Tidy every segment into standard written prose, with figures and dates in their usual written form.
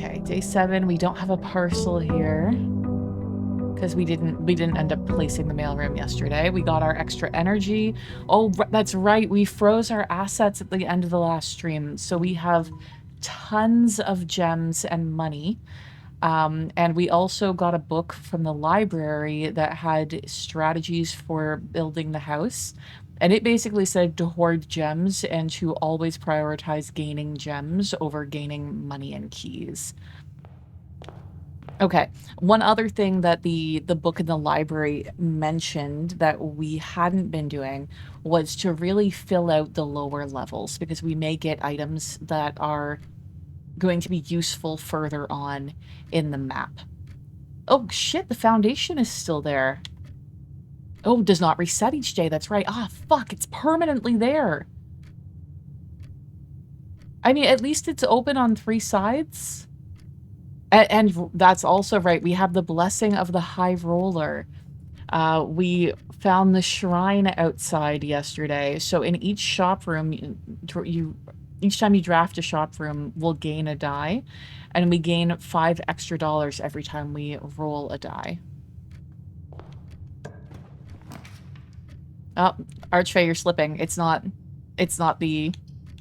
Okay, day 7. We don't have a parcel here because we didn't end up placing the mailroom yesterday. We got our extra energy. Oh, that's right. We froze our assets at the end of the last stream, so we have tons of gems and money. And we also got a book from the library that had strategies for building the house. And it basically said to hoard gems and to always prioritize gaining gems over gaining money and keys. Okay, one other thing that the book in the library mentioned that we hadn't been doing was to really fill out the lower levels, because we may get items that are going to be useful further on in the map. Oh shit, the foundation is still there. Oh, does not reset each day, that's right. Ah, fuck, it's permanently there. I mean, at least it's open on 3 sides. And that's also right, we have the blessing of the High Roller. We found the shrine outside yesterday, so in each shop room, each time you draft a shop room, we'll gain a die, and we gain $5 extra every time we roll a die. Oh, Archfey, you're slipping. It's not the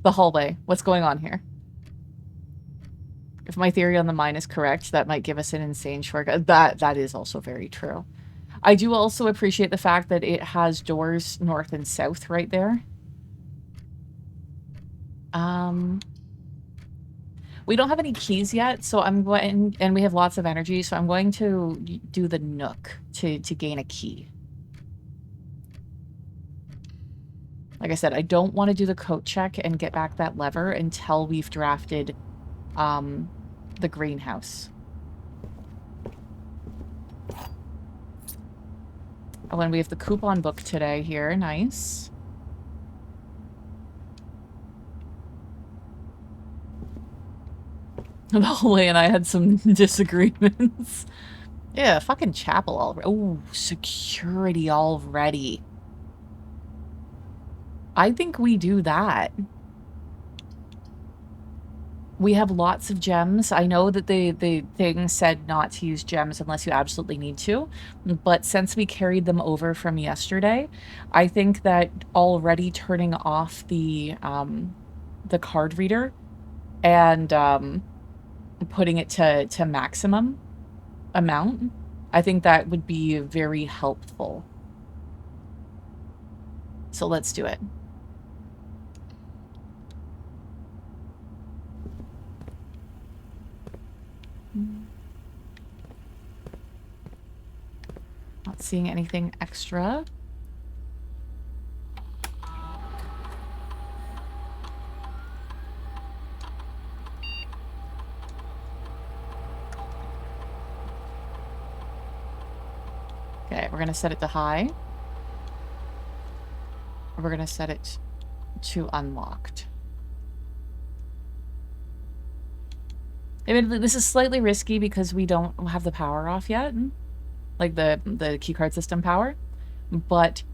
hallway. What's going on here? If my theory on the mine is correct, that might give us an insane shortcut. That is also very true. I do also appreciate the fact that it has doors north and south right there. We don't have any keys yet, so I'm going, and we have lots of energy, so I'm going to do the Nook to gain a key. Like I said, I don't want to do the coat check and get back that lever until we've drafted the greenhouse. Oh, and we have the coupon book today here. Nice. The hallway and I had some disagreements. Yeah, fucking chapel already. Oh, security already. I think we do that. We have lots of gems. I know that the thing said not to use gems unless you absolutely need to, but since we carried them over from yesterday, I think that already turning off the card reader and putting it to maximum amount, I think that would be very helpful. So let's do it. Not seeing anything extra. Okay, we're gonna set it to high. We're gonna set it to unlocked. Admittedly, this is slightly risky because we don't have the power off yet. Like the keycard system power. But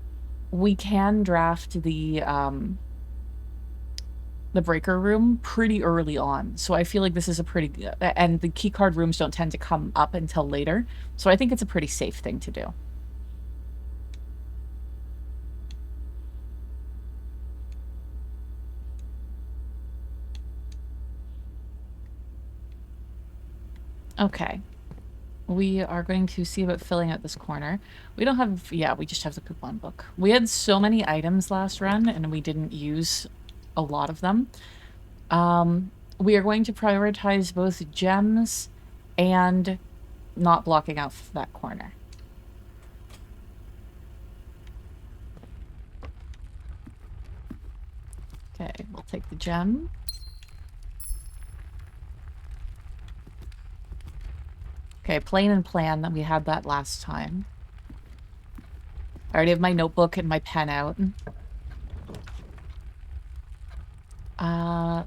we can draft the breaker room pretty early on. So I feel like this is a pretty... And the keycard rooms don't tend to come up until later. So I think it's a pretty safe thing to do. Okay. We are going to see about filling out this corner. We don't have... Yeah, we just have the coupon book. We had so many items last run, and we didn't use a lot of them. We are going to prioritize both gems and not blocking out that corner. Okay, we'll take the gem. Okay, plain and plan, that we had that last time. I already have my notebook and my pen out.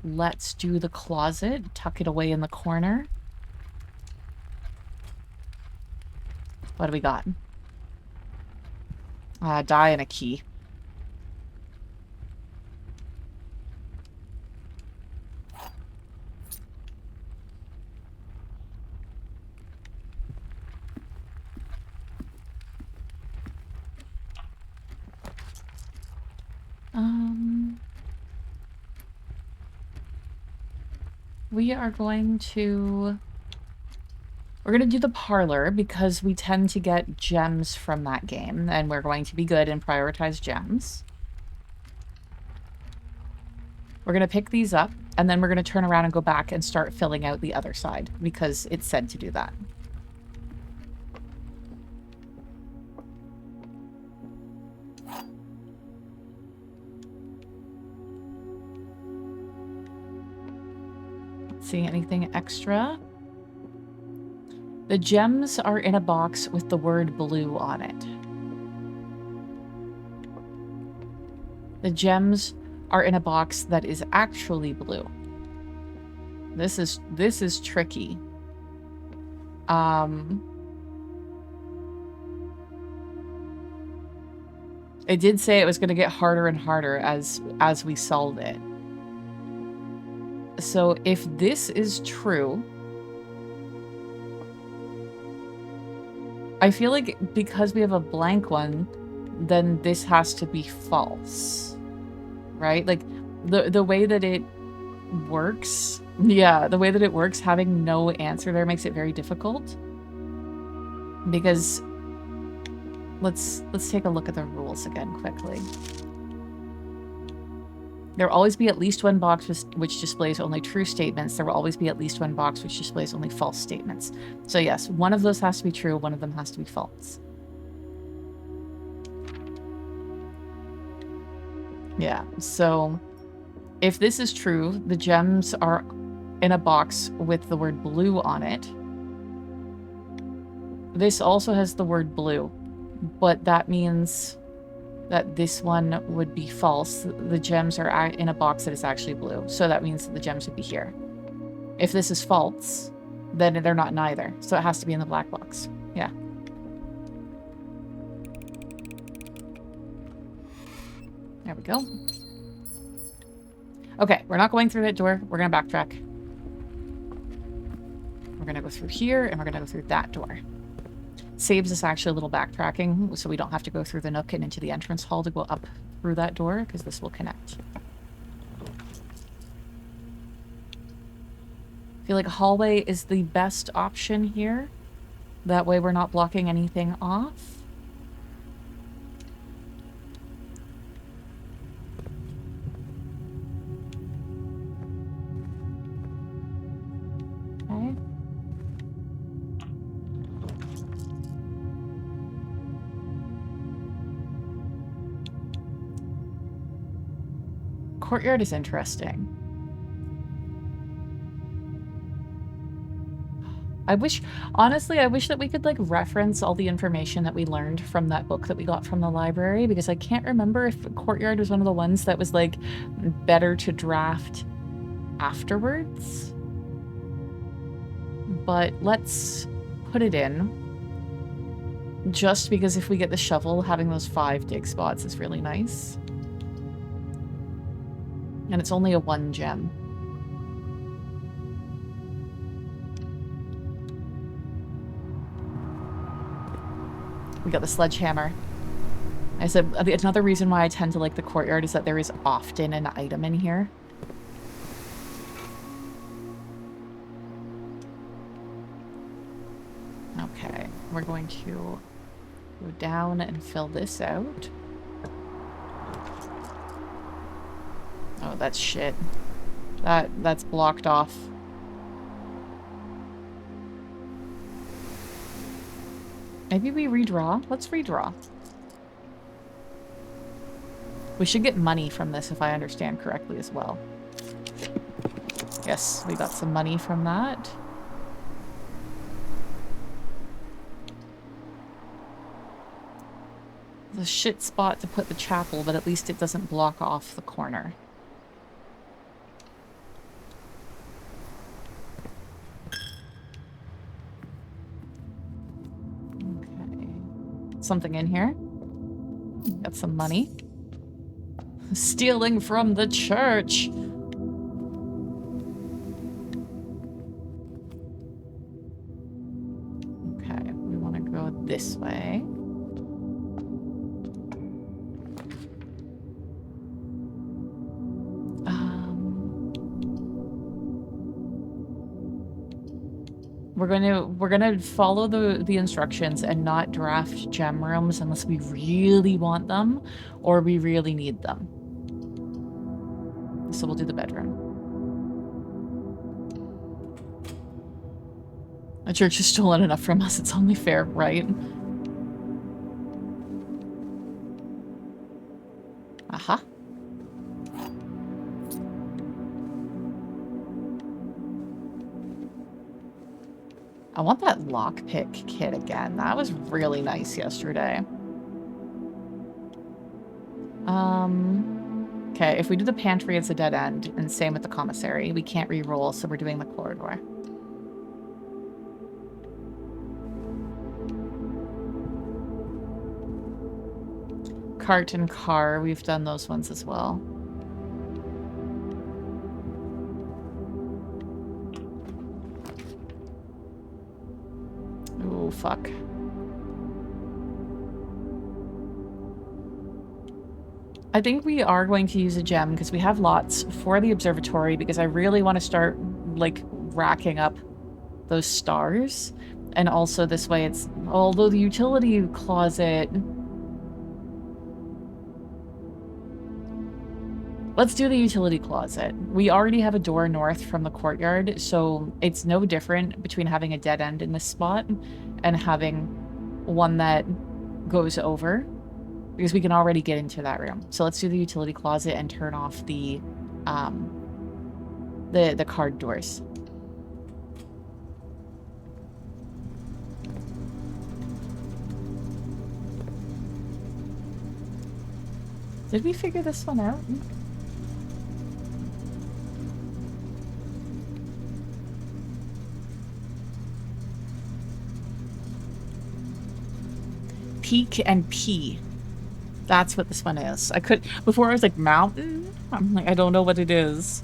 Let's do the closet. Tuck it away in the corner. What do we got? Die and a key. we are going to... We're going to do the parlor because we tend to get gems from that game, and we're going to be good and prioritize gems. We're going to pick these up, and then we're going to turn around and go back and start filling out the other side because it said to do that. See anything extra? The gems are in a box with the word blue on it. The gems are in a box that is actually blue. This is tricky. It did say it was going to get harder and harder as we solved it. So if this is true, I feel like because we have a blank one, then this has to be false, right? Like the way that it works, yeah, the way that it works, having no answer there makes it very difficult. Because let's take a look at the rules again quickly. There will always be at least one box which displays only true statements. There will always be at least one box which displays only false statements. So yes, one of those has to be true, one of them has to be false. Yeah, so if this is true, the gems are in a box with the word blue on it. This also has the word blue, but that means that this one would be false. The gems are in a box that is actually blue. So that means that the gems would be here. If this is false, then they're not in either. So it has to be in the black box. Yeah. There we go. Okay, we're not going through that door. We're going to backtrack. We're going to go through here, and we're going to go through that door. Saves us actually a little backtracking, so we don't have to go through the nook and into the entrance hall to go up through that door, because this will connect. I feel like a hallway is the best option here. That way we're not blocking anything off. Okay. Courtyard is interesting. Honestly, I wish that we could like reference all the information that we learned from that book that we got from the library, because I can't remember if Courtyard was one of the ones that was like better to draft afterwards. But let's put it in. Just because if we get the shovel, having those 5 dig spots is really nice. And it's only a 1 gem. We got the sledgehammer. I said another reason why I tend to like the courtyard is that there is often an item in here. Okay, we're going to go down and fill this out. Oh, that's shit. That's blocked off. Maybe we redraw? Let's redraw. We should get money from this if I understand correctly as well. Yes, we got some money from that. It's a shit spot to put the chapel, but at least it doesn't block off the corner. Okay. Something in here. Got some money. Stealing from the church! Okay, we want to go this way. We're gonna follow the instructions and not draft gem rooms unless we really want them or we really need them. So we'll do the bedroom. The church has stolen enough from us, it's only fair, right? Aha. I want that lockpick kit again. That was really nice yesterday. Okay, if we do the pantry, it's a dead end, and same with the commissary. We can't re-roll, so we're doing the corridor. Cart and car, we've done those ones as well. Oh, fuck. I think we are going to use a gem because we have lots for the observatory because I really want to start, like, racking up those stars. And also this way it's... Although the utility closet... Let's do the utility closet. We already have a door north from the courtyard, so it's no different between having a dead end in this spot and having one that goes over, because we can already get into that room. So let's do the utility closet and turn off the card doors. Did we figure this one out? Peak and P. That's what this one is. Before I was like, mountain? I'm like, I don't know what it is.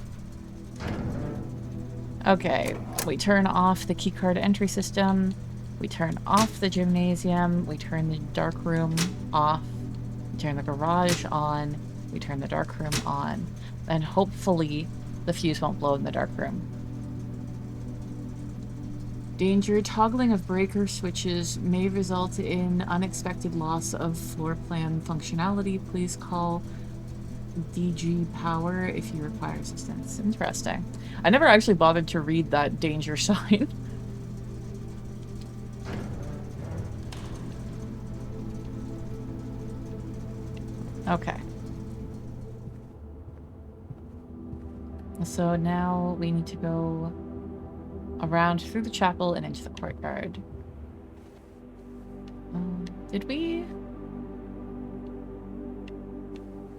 Okay, we turn off the keycard entry system. We turn off the gymnasium. We turn the dark room off. We turn the garage on. We turn the dark room on. And hopefully the fuse won't blow in the dark room. Danger. Toggling of breaker switches may result in unexpected loss of floor plan functionality. Please call DG Power if you require assistance. Interesting. I never actually bothered to read that danger sign. Okay. So now we need to go around through the chapel and into the courtyard. Did we?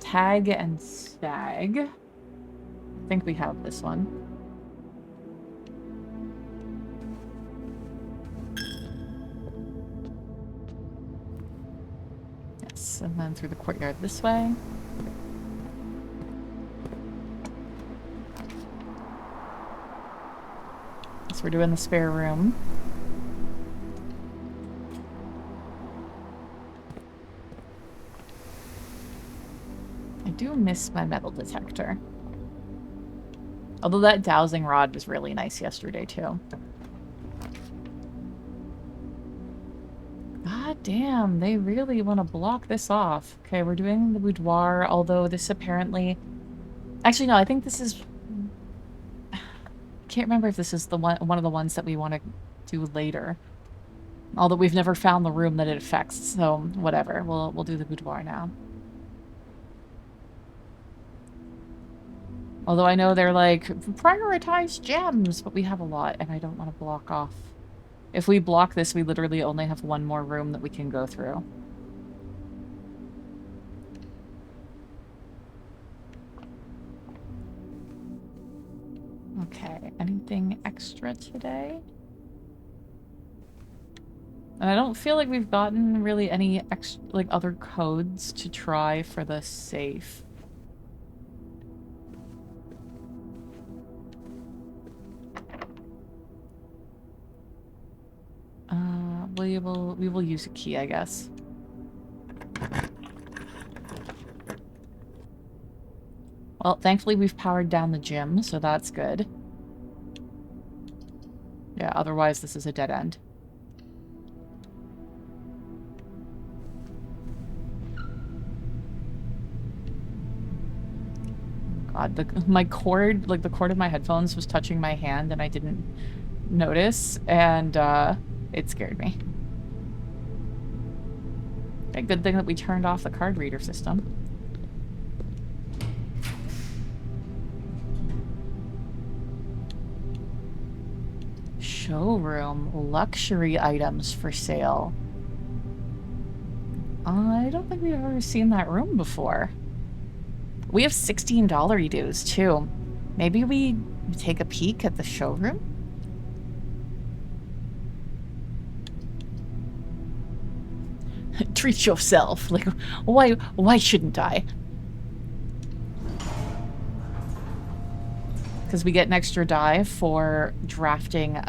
Tag and stag. I think we have this one. Yes, and then through the courtyard this way. So we're doing the spare room. I do miss my metal detector. Although that dowsing rod was really nice yesterday, too. God damn, they really want to block this off. Okay, we're doing the boudoir, although this apparently... Actually, no, I think this is... Can't remember if this is the one of the ones that we want to do later. Although we've never found the room that it affects, so whatever. We'll do the boudoir now. Although I know they're like, prioritize gems, but we have a lot, and I don't want to block off. If we block this, we literally only have one more room that we can go through. Okay, anything extra today? And I don't feel like we've gotten really any extra, like, other codes to try for the safe. We will use a key, I guess. Well, thankfully we've powered down the gym, so that's good. Yeah, otherwise this is a dead end. God, my cord, like the cord of my headphones was touching my hand and I didn't notice, and it scared me. A good thing that we turned off the card reader system. Showroom. Luxury items for sale. I don't think we've ever seen that room before. We have $16 dues, too. Maybe we take a peek at the showroom? Treat yourself. Like, why shouldn't I? Because we get an extra die for drafting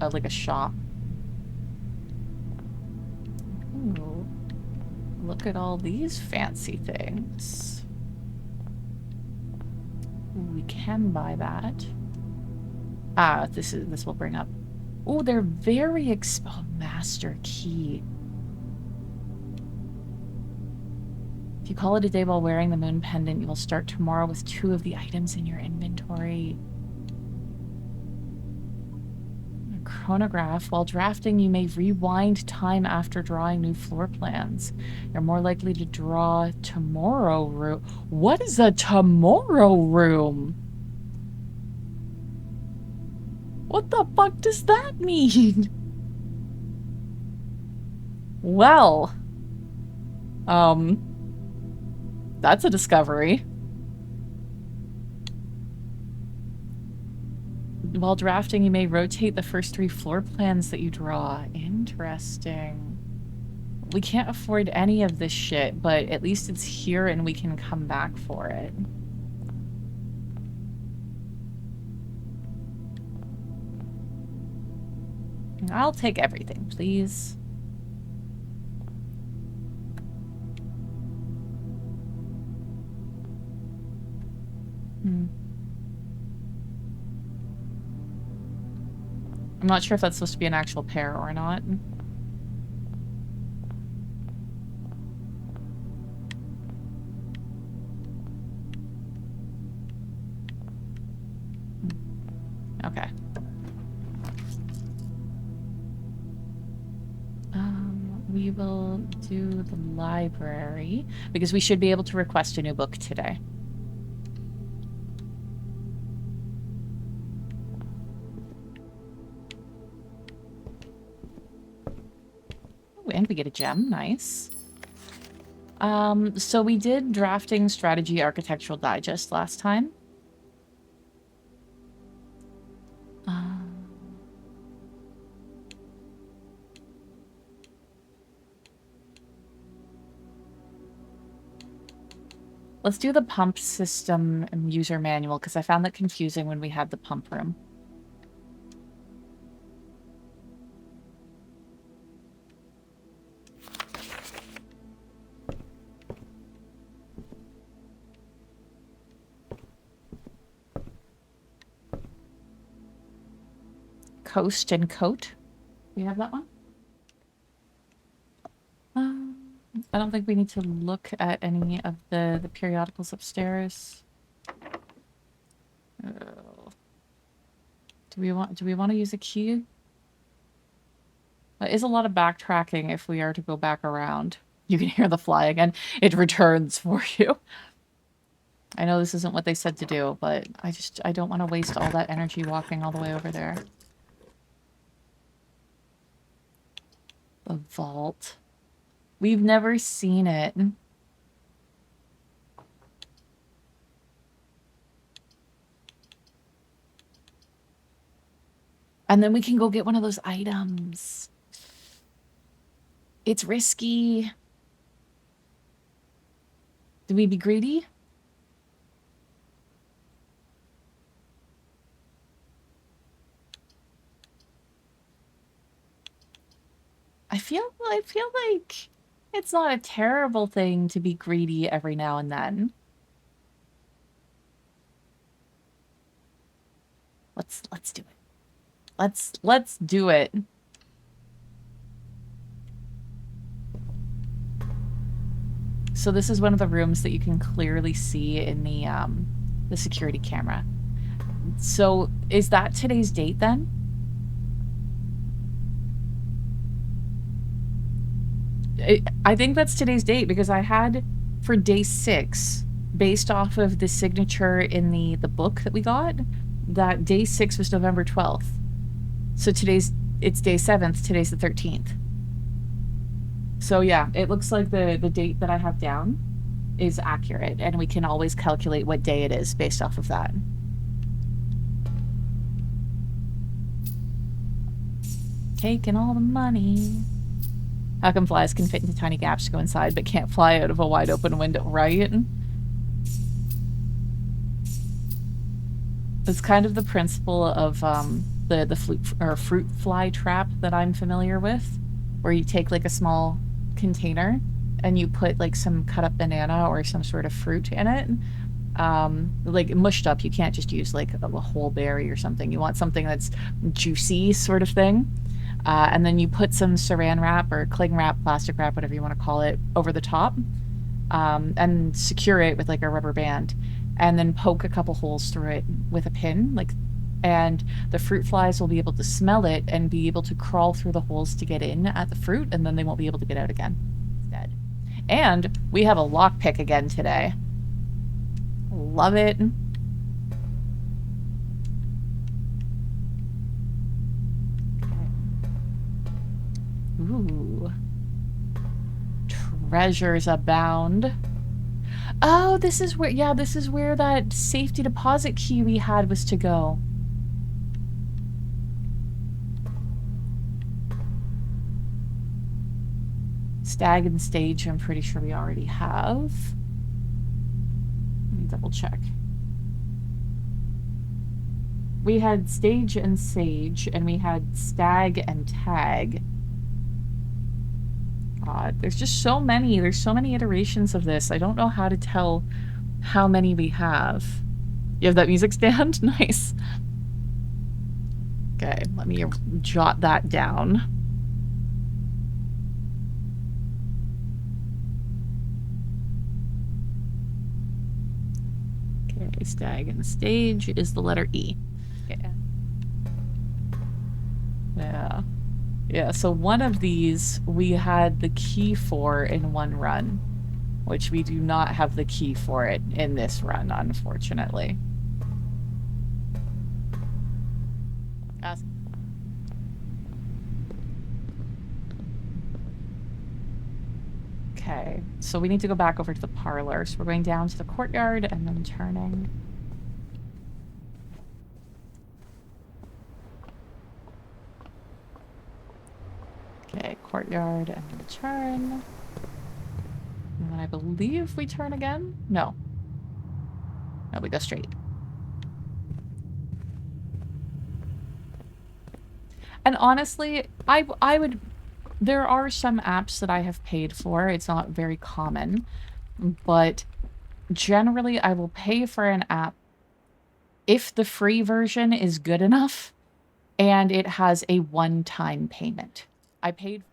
like a shop. Ooh. Look at all these fancy things. We can buy that. Ah, this will bring up. Oh, they're very oh, master key. If you call it a day while wearing the moon pendant, you will start tomorrow with 2 of the items in your inventory. A chronograph. While drafting, you may rewind time after drawing new floor plans. You're more likely to draw tomorrow room. What is a tomorrow room? What the fuck does that mean? Well, that's a discovery. While drafting, you may rotate the first 3 floor plans that you draw. Interesting. We can't afford any of this shit, but at least it's here and we can come back for it. I'll take everything, please. I'm not sure if that's supposed to be an actual pair or not. Okay. We will do the library because we should be able to request a new book today. Ooh, and we get a gem. Nice. So we did drafting strategy architectural digest last time. Let's do the pump system and user manual because I found that confusing when we had the pump room. Coast and coat. We have that one? I don't think we need to look at any of the periodicals upstairs. Oh. Do we want to use a key? There is a lot of backtracking if we are to go back around. You can hear the fly again. It returns for you. I know this isn't what they said to do, but I don't want to waste all that energy walking all the way over there. The vault. We've never seen it. And then we can go get one of those items. It's risky. Do we be greedy? I feel like it's not a terrible thing to be greedy every now and then. Let's do it. Let's do it. So this is one of the rooms that you can clearly see in the security camera. So is that today's date then? I think that's today's date because I had for day 6, based off of the signature in the book that we got, that day 6 was November 12th. So it's day 7th, today's the 13th. So yeah, it looks like the date that I have down is accurate, and we can always calculate what day it is based off of that. Taking all the money. How come flies can fit into tiny gaps to go inside, but can't fly out of a wide open window, right? It's kind of the principle of the fruit fly trap that I'm familiar with, where you take like a small container and you put like some cut up banana or some sort of fruit in it, like mushed up. You can't just use like a whole berry or something. You want something that's juicy sort of thing. And then you put some saran wrap or cling wrap, plastic wrap, whatever you want to call it, over the top, and secure it with like a rubber band, and then poke a couple holes through it with a pin, and the fruit flies will be able to smell it and be able to crawl through the holes to get in at the fruit, and then they won't be able to get out again. It's dead. And we have a lockpick again today. Love it. Ooh. Treasures abound. Oh, this is where, yeah, this is where that safety deposit key we had was to go. Stag and stage, I'm pretty sure we already have. Let me double check. We had stage and sage, and we had stag and tag. God, there's just so many. There's so many iterations of this. I don't know how to tell how many we have. You have that music stand? Nice. Okay, let me jot that down. Okay, stag and stage is the letter E. Okay. Yeah. Yeah, so one of these we had the key for in one run, which we do not have the key for it in this run, unfortunately. Okay, so we need to go back over to the parlor. So we're going down to the courtyard and then turning. Okay, courtyard and then turn. And then I believe we turn again? No. No, we go straight. And honestly, I would... There are some apps that I have paid for. It's not very common. But generally, I will pay for an app if the free version is good enough and it has a one-time payment. I paid...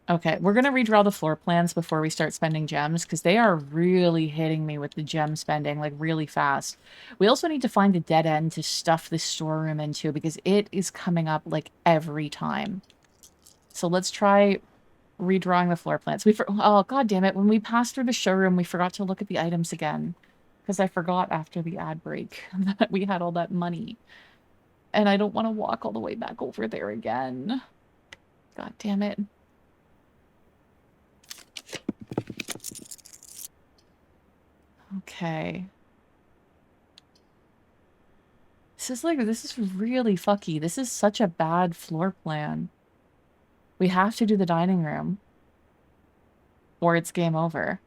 Okay, we're going to redraw the floor plans before we start spending gems, because they are really hitting me with the gem spending, like, really fast. We also need to find a dead end to stuff this storeroom into, because it is coming up, like, every time. So let's try redrawing the floor plans. Oh, god damn it. When we passed through the showroom, we forgot to look at the items again, because I forgot after the ad break that we had all that money. And I don't want to walk all the way back over there again. God damn it. Okay. This is really fucky. This is such a bad floor plan. We have to do the dining room, or it's game over.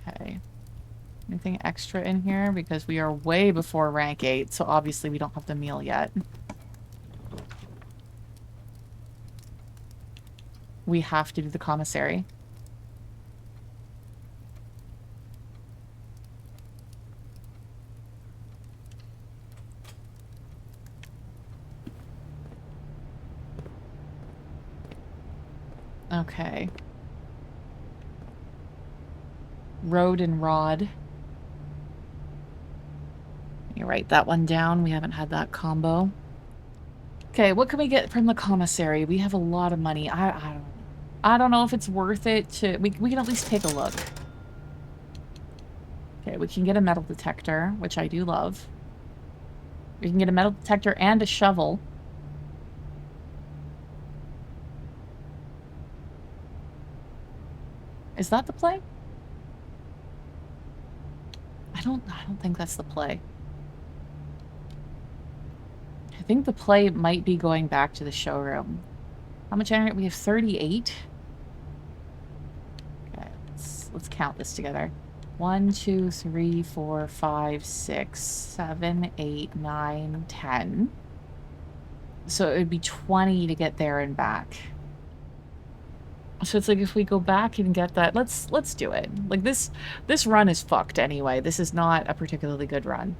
Okay. Anything extra in here? Because we are way before rank 8, so obviously we don't have the meal yet. we have to do the commissary. Okay. Road and rod. You write that one down. We haven't had that combo. Okay, what can we get from the commissary? We have a lot of money. I don't know if it's worth it to... We can at least take a look. Okay, we can get a metal detector, which I do love. We can get a metal detector and a shovel. Is that the play? I don't think that's the play. I think the play might be going back to the showroom. How much energy? We have 38. Okay, let's count this together. 1, 2, 3, 4, 5, 6, 7, 8, 9, 10. So it would be 20 to get there and back. So it's like if we go back and get that, let's do it. Like this run is fucked anyway. This is not a particularly good run.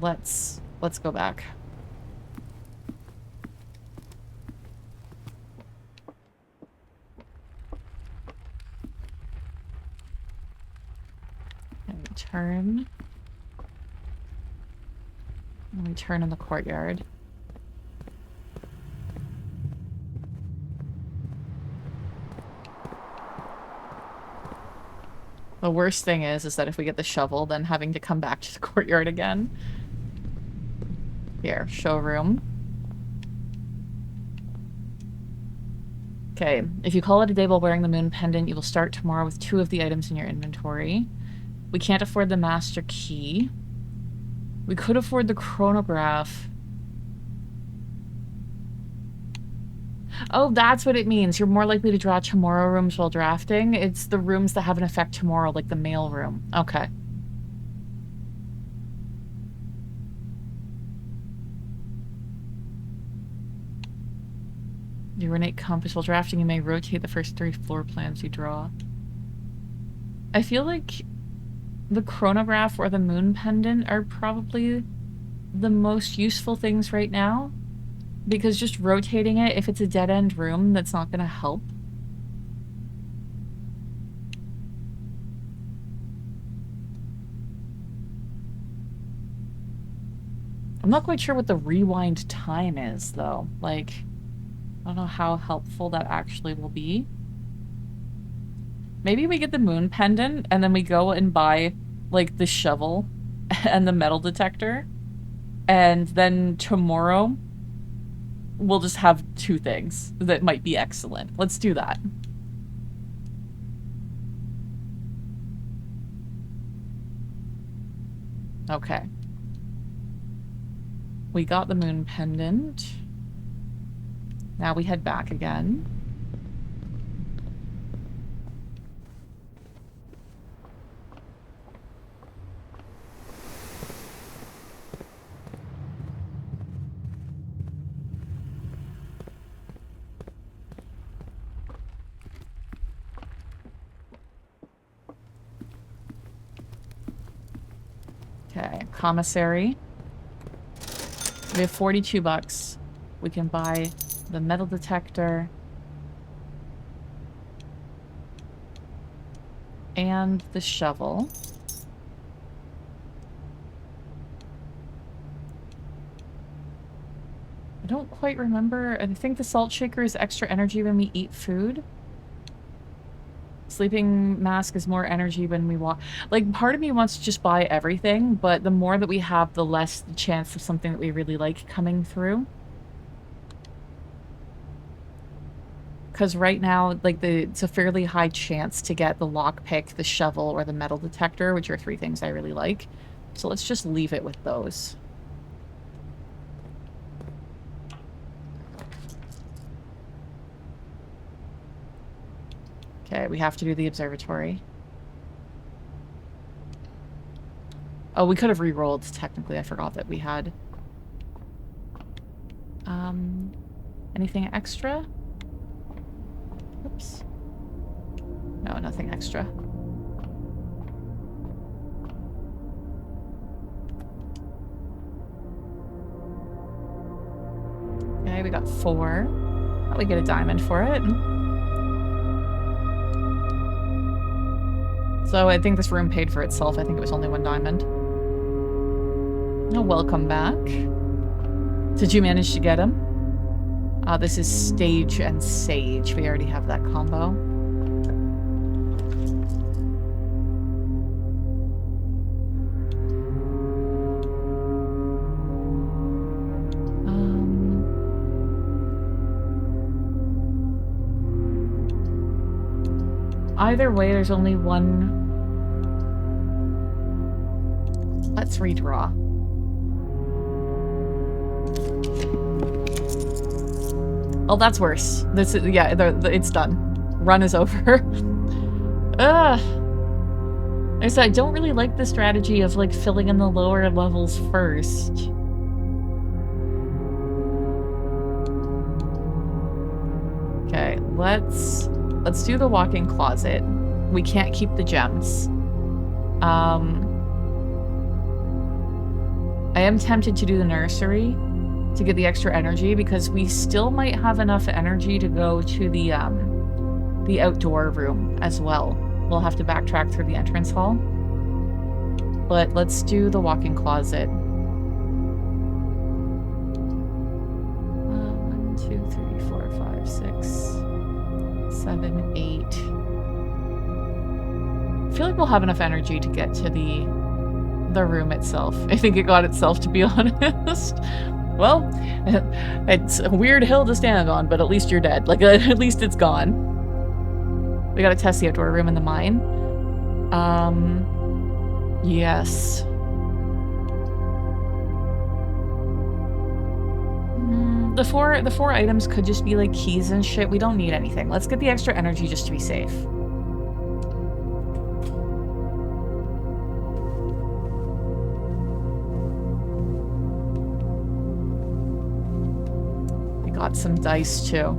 Let's go back. And we turn. And we turn in the courtyard. The worst thing is that if we get the shovel, then having to come back to the courtyard again. Here, showroom. Okay, if you call it a day while wearing the moon pendant, you will start tomorrow with 2 of the items in your inventory. We can't afford the master key. We could afford the chronograph. Oh, that's what it means. You're more likely to draw tomorrow rooms while drafting. It's the rooms that have an effect tomorrow, like the mail room. Okay. You ornate compass. While drafting, you may rotate the first 3 floor plans you draw. I feel like the chronograph or the moon pendant are probably the most useful things right now. Because just rotating it, if it's a dead-end room, that's not going to help. I'm not quite sure what the rewind time is, though. Like, I don't know how helpful that actually will be. Maybe we get the moon pendant, and then we go and buy, like, the shovel and the metal detector. And then tomorrow, we'll just have 2 things that might be excellent. Let's do that. Okay. We got the moon pendant. Now we head back again. Okay, commissary. We have 42 bucks. We can buy the metal detector and the shovel. I don't quite remember. I think the salt shaker is extra energy when we eat food. Sleeping mask is more energy when we walk. Like, part of me wants to just buy everything, but the more that we have, the less the chance of something that we really like coming through. Because right now, like, it's a fairly high chance to get the lockpick, the shovel, or the metal detector, which are 3 things I really like. So let's just leave it with those. Okay, we have to do the observatory. Oh, we could have re-rolled, technically. I forgot that we had. Anything extra? Nope. perhaps? No, nothing extra. Okay, we got 4. Oh, we get a diamond for it. So I think this room paid for itself. I think it was only 1 diamond. Oh, welcome back. Did you manage to get him? This is Stage and Sage. We already have that combo. Either way, there's only 1. Let's redraw. Oh, that's worse. This is, yeah, it's done. Run is over. Ugh. I said I don't really like the strategy of like filling in the lower levels first. Okay, let's do the walk-in closet. We can't keep the gems. I am tempted to do the nursery to get the extra energy because we still might have enough energy to go to the outdoor room as well. We'll have to backtrack through the entrance hall. But let's do the walk-in closet. 1, 2, 3, 4, 5, 6, 7, 8. I feel like we'll have enough energy to get to the room itself. I think it got itself, to be honest. Well, it's a weird hill to stand on, but at least you're dead. Like, at least it's gone. We gotta test the outdoor room in the mine. Yes. The four items could just be like keys and shit. We don't need anything. Let's get the extra energy just to be safe. We got some dice too.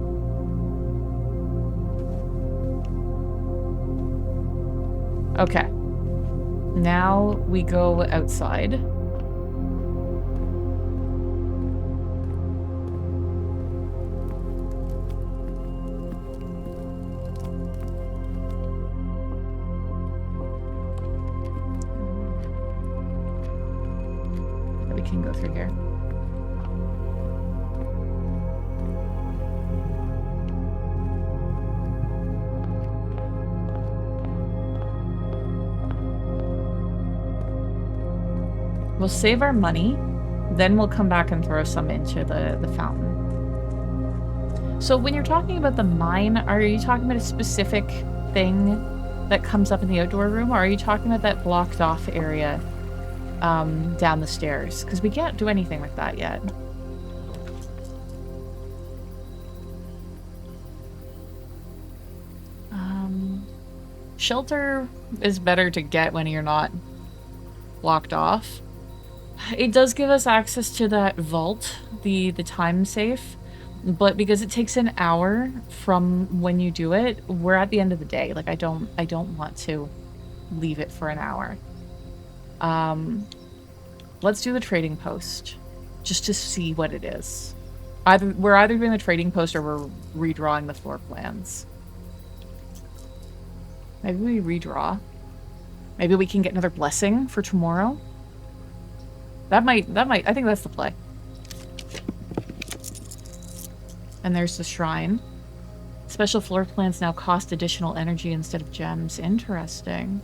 Okay. Now we go outside. We can go through here. We'll save our money, then we'll come back and throw some into the fountain. So when you're talking about the mine, are you talking about a specific thing that comes up in the outdoor room, or are you talking about that blocked off area down the stairs? Because we can't do anything with that yet. Shelter is better to get when you're not blocked off. It does give us access to that vault, the time safe, but because it takes an hour from when you do it, we're at the end of the day. Like, I don't want to leave it for an hour. Let's do the trading post just to see what it is. We're either doing the trading post or we're redrawing the floor plans. Maybe we redraw. Maybe we can get another blessing for tomorrow. That might, I think that's the play. And there's the shrine. Special floor plans now cost additional energy instead of gems. Interesting.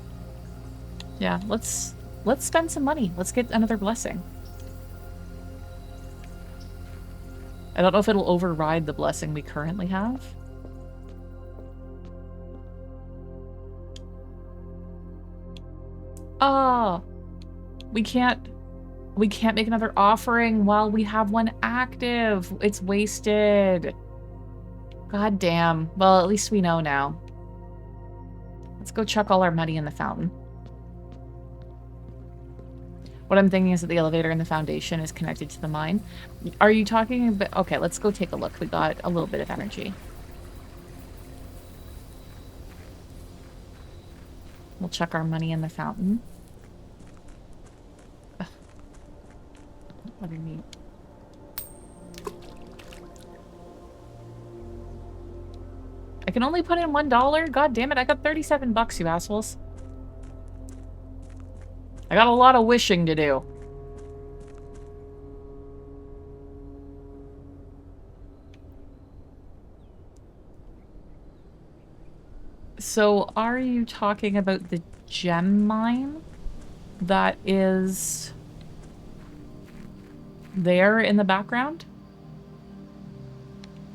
Yeah, let's spend some money. Let's get another blessing. I don't know if it'll override the blessing we currently have. Oh, we can't make another offering while we have one active. It's wasted. God damn. Well, at least we know now. Let's go chuck all our money in the fountain. What I'm thinking is that the elevator in the foundation is connected to the mine. Are you talking about... Okay, let's go take a look. We got a little bit of energy. We'll check our money in the fountain. Ugh. What do you mean? I can only put in $1? God damn it, I got 37 bucks, you assholes. I got a lot of wishing to do. So, are you talking about the gem mine that is there in the background?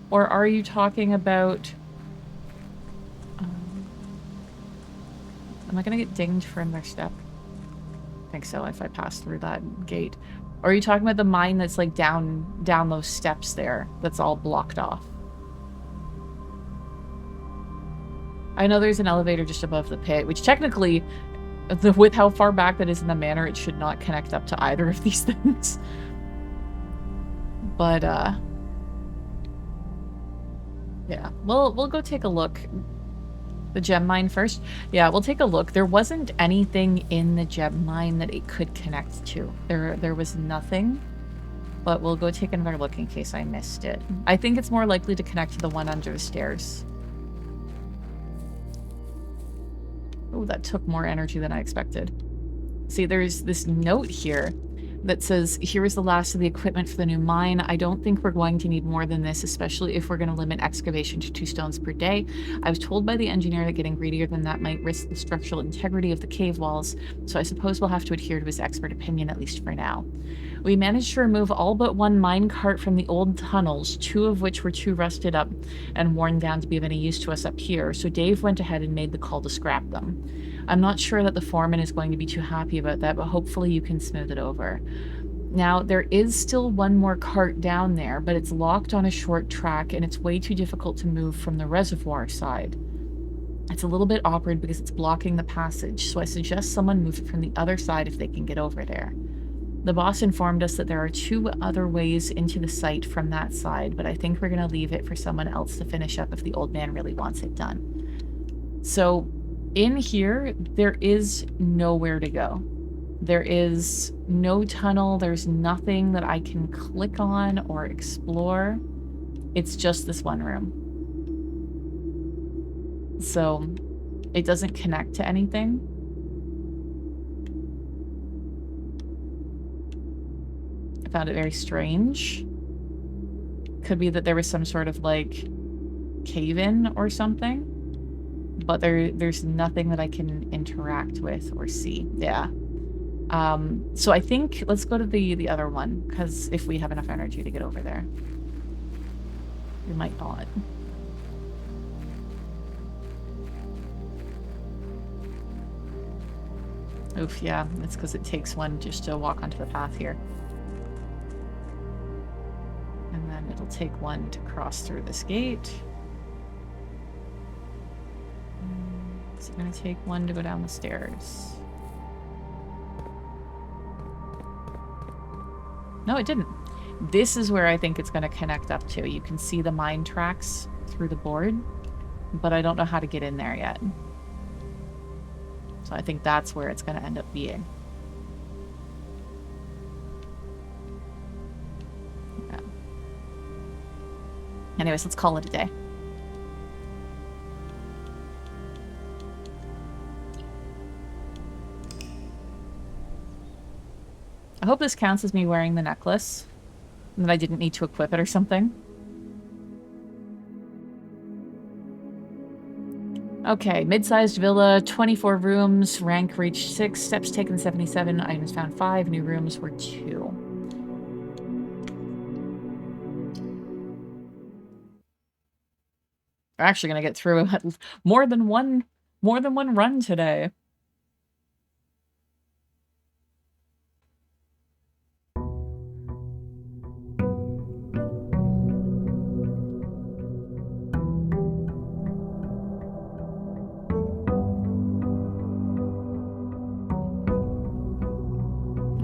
Or are you talking about... am I gonna get dinged for another step? I think so, if I pass through that gate. Or are you talking about the mine that's like down those steps there, that's all blocked off? I know there's an elevator just above the pit, which technically, with how far back that is in the manor, it should not connect up to either of these things. But, yeah. We'll go take a look. The gem mine first? Yeah, we'll take a look. There wasn't anything in the gem mine that it could connect to. There was nothing. But we'll go take another look in case I missed it. I think it's more likely to connect to the one under the stairs. Oh, that took more energy than I expected. See, there's this note here that says, here is the last of the equipment for the new mine. I don't think we're going to need more than this, especially if we're going to limit excavation to 2 stones per day. I was told by the engineer that getting greedier than that might risk the structural integrity of the cave walls, so I suppose we'll have to adhere to his expert opinion, at least for now. We managed to remove all but one mine cart from the old tunnels, 2 of which were too rusted up and worn down to be of any use to us up here, so Dave went ahead and made the call to scrap them. I'm not sure that the foreman is going to be too happy about that, but hopefully you can smooth it over. Now, there is still one more cart down there, but it's locked on a short track and it's way too difficult to move from the reservoir side. It's a little bit awkward because it's blocking the passage, so I suggest someone move it from the other side if they can get over there. The boss informed us that there are 2 other ways into the site from that side, but I think we're going to leave it for someone else to finish up if the old man really wants it done. So, in here, there is nowhere to go. There is no tunnel, there's nothing that I can click on or explore. It's just this one room. So, it doesn't connect to anything. I found it very strange. Could be that there was some sort of, like, cave-in or something. But there's nothing that I can interact with or see. Yeah. So I think let's go to the other one, because if we have enough energy to get over there. We might not. Oof, yeah. It's because it takes one just to walk onto the path here. And then it'll take one to cross through this gate. It's going to take one to go down the stairs. No, it didn't. This is where I think it's going to connect up to. You can see the mine tracks through the board, but I don't know how to get in there yet. So I think that's where it's going to end up being. Yeah. Anyways, let's call it a day. I hope this counts as me wearing the necklace, and that I didn't need to equip it or something. Okay, mid-sized villa, 24 rooms, rank reached 6, steps taken 77, items found 5, new rooms were 2. We're actually gonna get through more than one run today.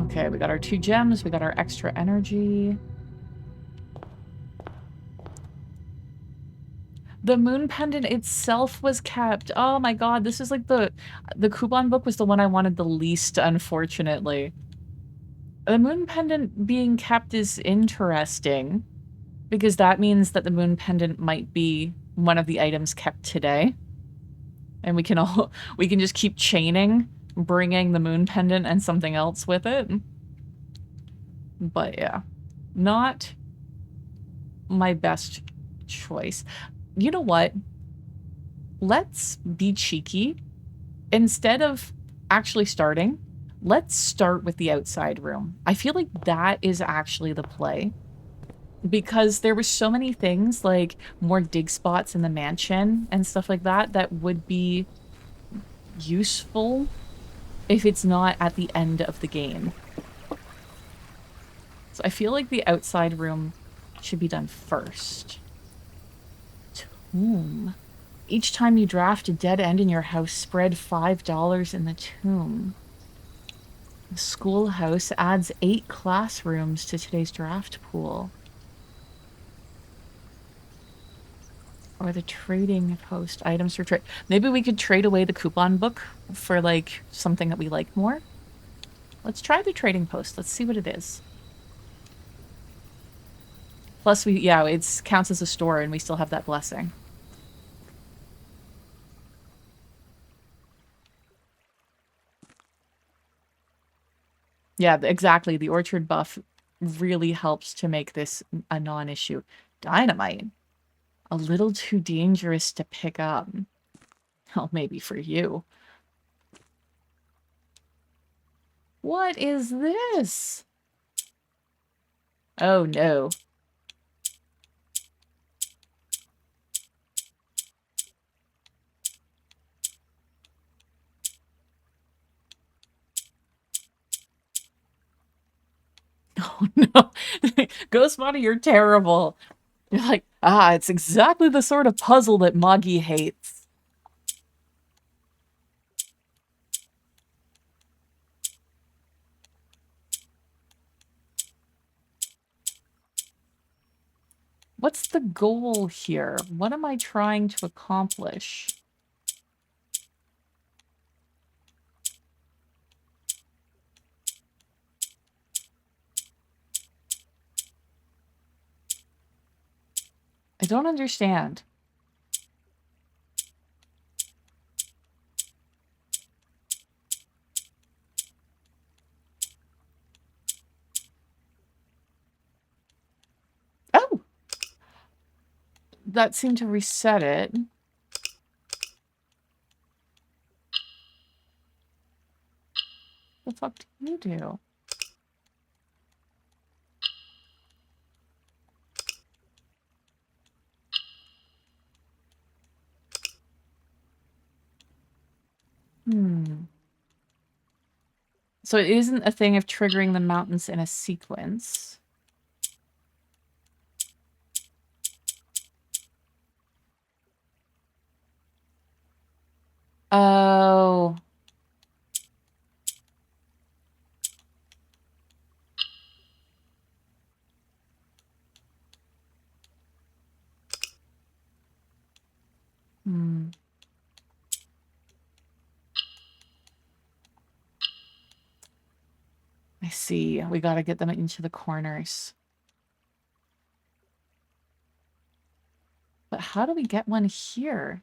Okay, we got our 2 gems, we got our extra energy. The moon pendant itself was kept. Oh my god, this is like the coupon book was the one I wanted the least, unfortunately. The moon pendant being kept is interesting because that means that the moon pendant might be one of the items kept today. And we can just keep chaining, bringing the moon pendant and something else with it. But yeah, not my best choice. You know what? Let's be cheeky. Instead of actually starting, let's start with the outside room. I feel like that is actually the play. Because there were so many things, like more dig spots in the mansion and stuff like that, that would be useful if it's not at the end of the game. So I feel like the outside room should be done first. Tomb. Each time you draft a dead end in your house, spread $5 in the tomb. The schoolhouse adds 8 classrooms to today's draft pool. Or the trading post items for trade. Maybe we could trade away the coupon book for like something that we like more. Let's try the trading post. Let's see what it is. Plus yeah, it counts as a store and we still have that blessing. Yeah, exactly. The orchard buff really helps to make this a non-issue. Dynamite. A little too dangerous to pick up. Well, maybe for you. What is this? Oh, no. Oh, no. Ghost Body, you're terrible. You're like, it's exactly the sort of puzzle that Moggy hates. What's the goal here? What am I trying to accomplish? I don't understand. Oh! That seemed to reset it. The fuck do you do? So it isn't a thing of triggering the mountains in a sequence. Oh. I see. We gotta get them into the corners. But how do we get one here?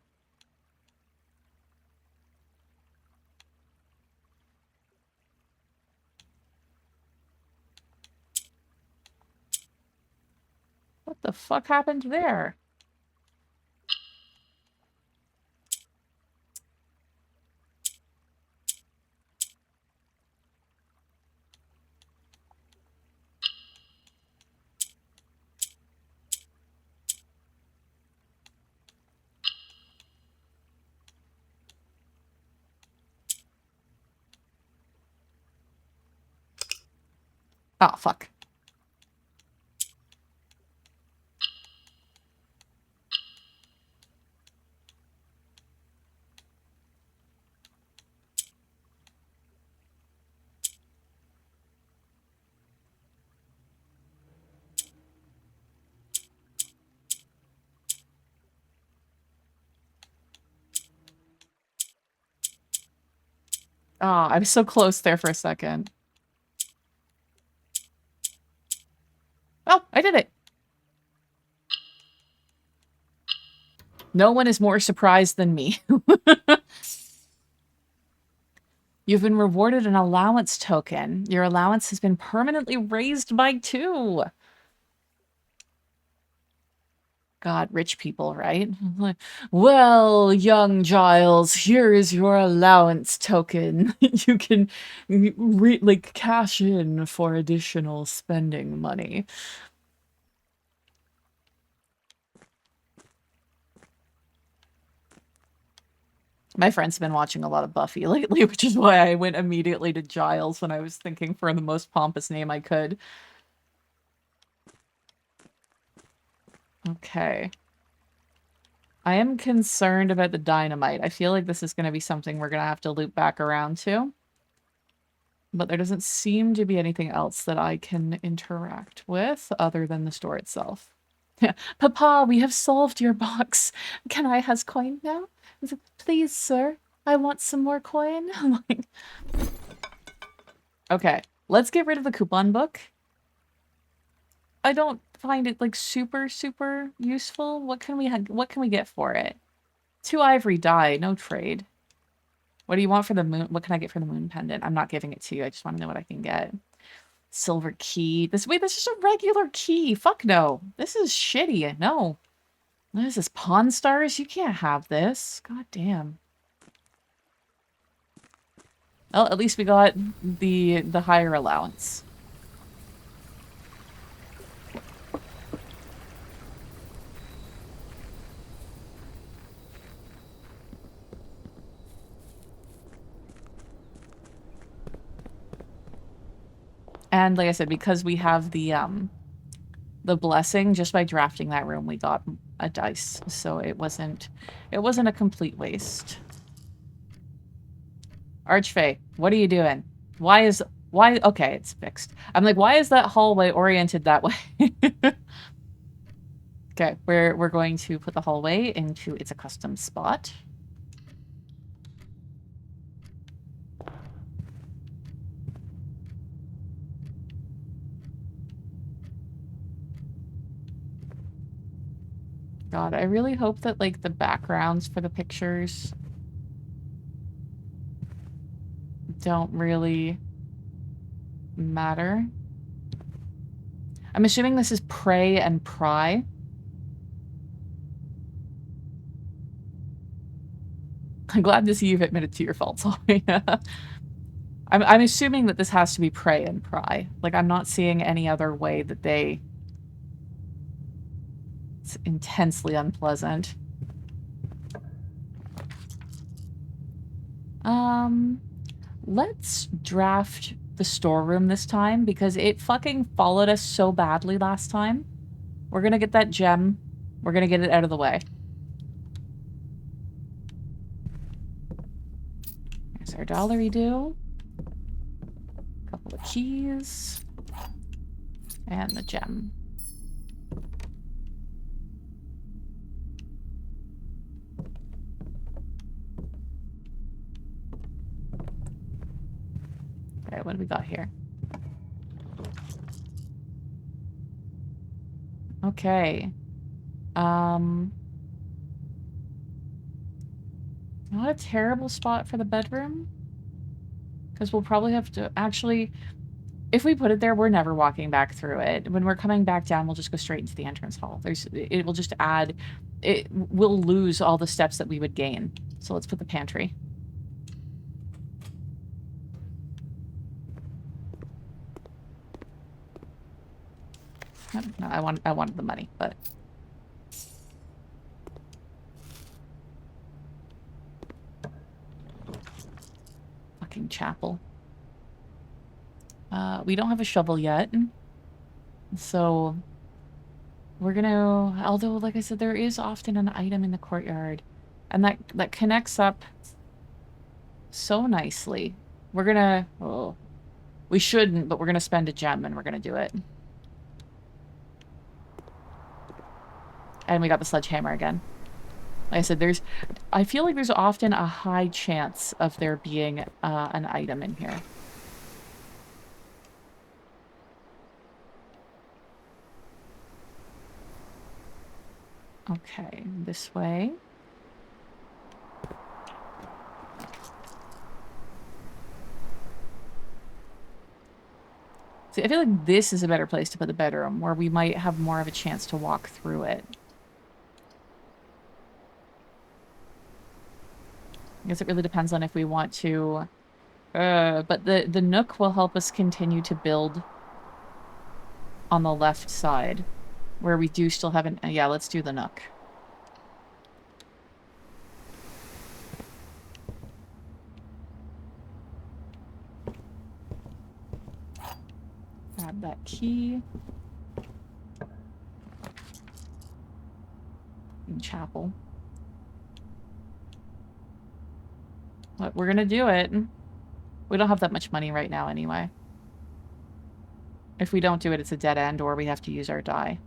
What the fuck happened there? Oh, fuck. Oh, I was so close there for a second. Oh, I did it. No one is more surprised than me. You've been rewarded an allowance token. Your allowance has been permanently raised by 2. God, rich people, right? Well, young Giles, here is your allowance token. You can like cash in for additional spending money. My friends have been watching a lot of Buffy lately, which is why I went immediately to Giles when I was thinking for the most pompous name I could. Okay. I am concerned about the dynamite. I feel like this is going to be something we're going to have to loop back around to. But there doesn't seem to be anything else that I can interact with other than the store itself. Papa, we have solved your box. Can I has coin now? Please, sir. I want some more coin. Okay, let's get rid of the coupon book. I don't find it like super useful. What can we get for it? 2 ivory dye, no trade. What do you want for the moon? What can I get for the moon pendant? I'm not giving it to you. I just want to know what I can get. Silver key. This is just a regular key. Fuck no. This is shitty. No. What is this? Pawn stars? You can't have this. God damn. Well, at least we got the higher allowance. And like I said, because we have the blessing, just by drafting that room, we got a dice. So it wasn't a complete waste. Archfey, what are you doing? Why, okay, it's fixed. I'm like, why is that hallway oriented that way? Okay, we're going to put the hallway into its accustomed spot. God, I really hope that, like, the backgrounds for the pictures don't really matter. I'm assuming this is pray and pry. I'm glad to see you've admitted to your faults. I'm assuming that this has to be pray and pry. Like, I'm not seeing any other way that they... It's intensely unpleasant. Let's draft the storeroom this time, because it fucking followed us so badly last time. We're gonna get that gem. We're gonna get it out of the way. There's our dollary-do. Couple of keys. And the gem. Alright, what do we got here? Okay. Not a terrible spot for the bedroom. Because we'll probably have to... Actually, if we put it there, we're never walking back through it. When we're coming back down, we'll just go straight into the entrance hall. It will just add... We'll lose all the steps that we would gain. So let's put the pantry. No, I wanted the money, but... Fucking chapel. We don't have a shovel yet. So... We're gonna... Although, like I said, there is often an item in the courtyard. And that connects up so nicely. We're gonna... Oh. We shouldn't, but we're gonna spend a gem and we're gonna do it. And we got the sledgehammer again. Like I said, I feel like there's often a high chance of there being an item in here. Okay, this way. See, I feel like this is a better place to put the bedroom, where we might have more of a chance to walk through it. I guess it really depends on if we want to... but the nook will help us continue to build on the left side, where we do still have an... yeah, let's do the nook. Grab that key. In chapel. But we're gonna do it. We don't have that much money right now anyway. If we don't do it, it's a dead end, or we have to use our die.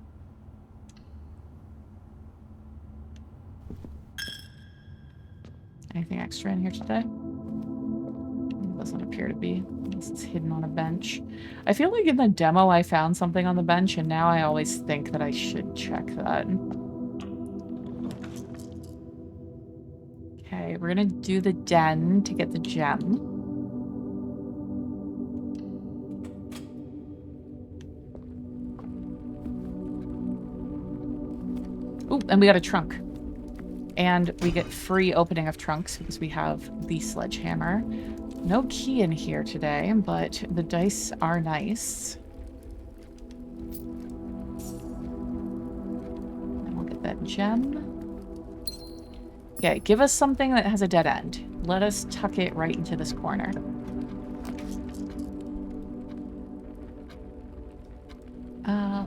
Anything extra in here today? It doesn't appear to be, unless it's hidden on a bench. I feel like in the demo I found something on the bench, and now I always think that I should check that. Okay, we're gonna do the den to get the gem. Ooh, and we got a trunk. And we get free opening of trunks because we have the sledgehammer. No key in here today, but the dice are nice. And we'll get that gem. Okay, give us something that has a dead end. Let us tuck it right into this corner.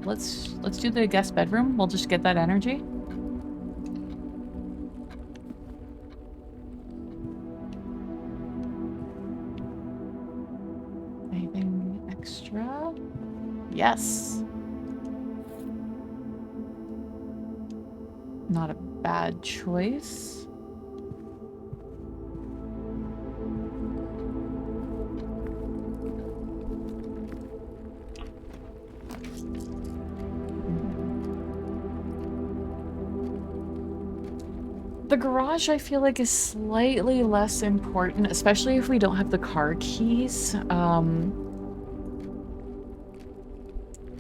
Let's do the guest bedroom. We'll just get that energy. Anything extra? Yes. Not a bad choice. The garage, I feel like, is slightly less important, especially if we don't have the car keys.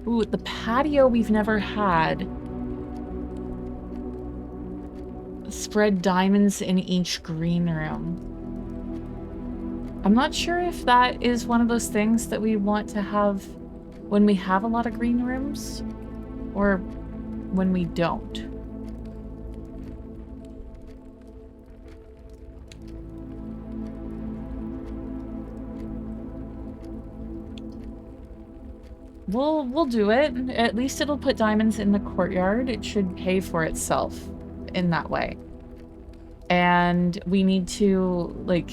Ooh, the patio we've never had. Spread diamonds in each green room. I'm not sure if that is one of those things that we want to have when we have a lot of green rooms, or when we don't. We'll do it. At least it'll put diamonds in the courtyard. It should pay for itself in that way. And we need to, like,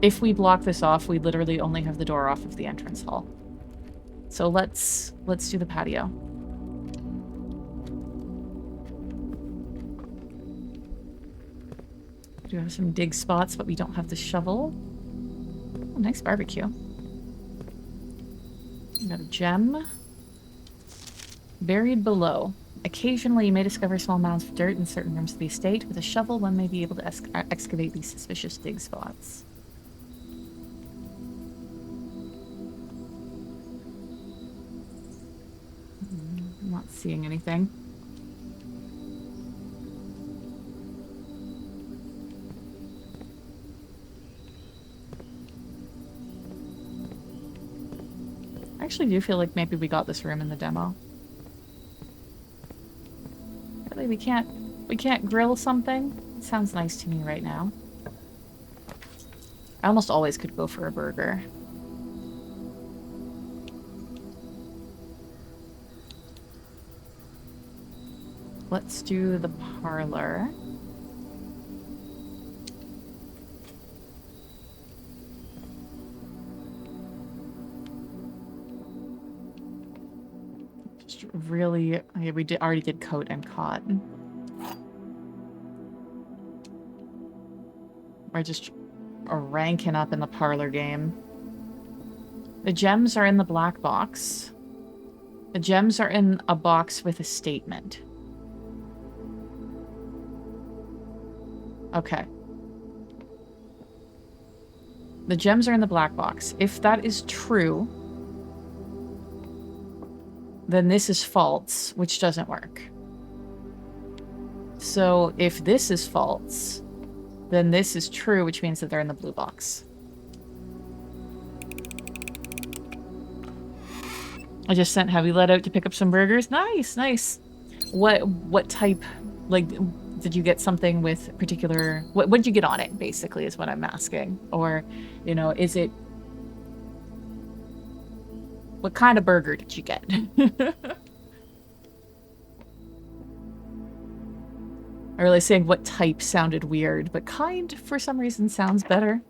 if we block this off, we literally only have the door off of the entrance hall. So let's do the patio. We do have some dig spots, but we don't have the shovel. Oh, nice barbecue. We got a gem. Buried below. Occasionally, you may discover small mounds of dirt in certain rooms of the estate. With a shovel, one may be able to excavate these suspicious dig spots. I'm not seeing anything. I actually do feel like maybe we got this room in the demo. Really, we can't grill something? It sounds nice to me right now. I almost always could go for a burger. Let's do the parlor. Just really, okay, we already did coat and cot. We're just ranking up in the parlor game. The gems are in the black box. The gems are in a box with a statement. Okay. The gems are in the black box. If that is true, then this is false, which doesn't work. So if this is false, then this is true, which means that they're in the blue box. I just sent Heavy Let out to pick up some burgers. Nice, nice. What type, like, did you get something with particular... What did you get on it, basically, is what I'm asking. Or, you know, is it... What kind of burger did you get? I really saying what type sounded weird, but kind, for some reason, sounds better.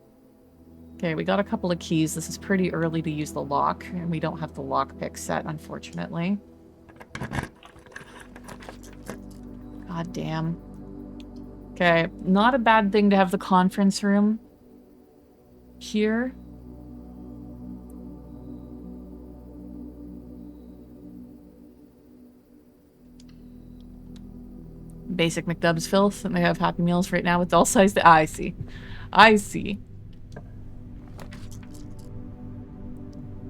Okay, we got a couple of keys. This is pretty early to use the lock, and we don't have the lockpick set, unfortunately. God damn. Okay, not a bad thing to have the conference room here. Basic McDub's filth, and they have Happy Meals right now with doll sized. I see. I see.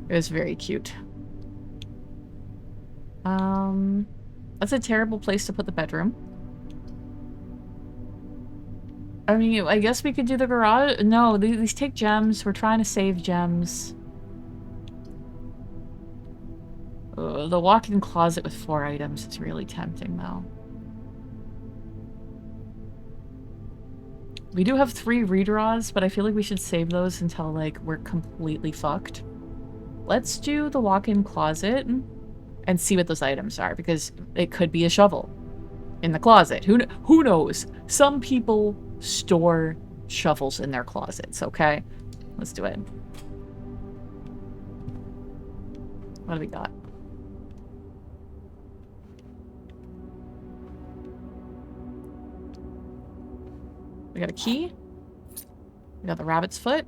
It was very cute. That's a terrible place to put the bedroom. I mean, I guess we could do the garage. No, these take gems. We're trying to save gems. The walk-in closet with 4 items is really tempting, though. We do have 3 redraws, but I feel like we should save those until, like, we're completely fucked. Let's do the walk-in closet and see what those items are, because it could be a shovel in the closet. Who knows? Some people store shovels in their closets, okay? Let's do it. What do we got? We got a key. We got the rabbit's foot.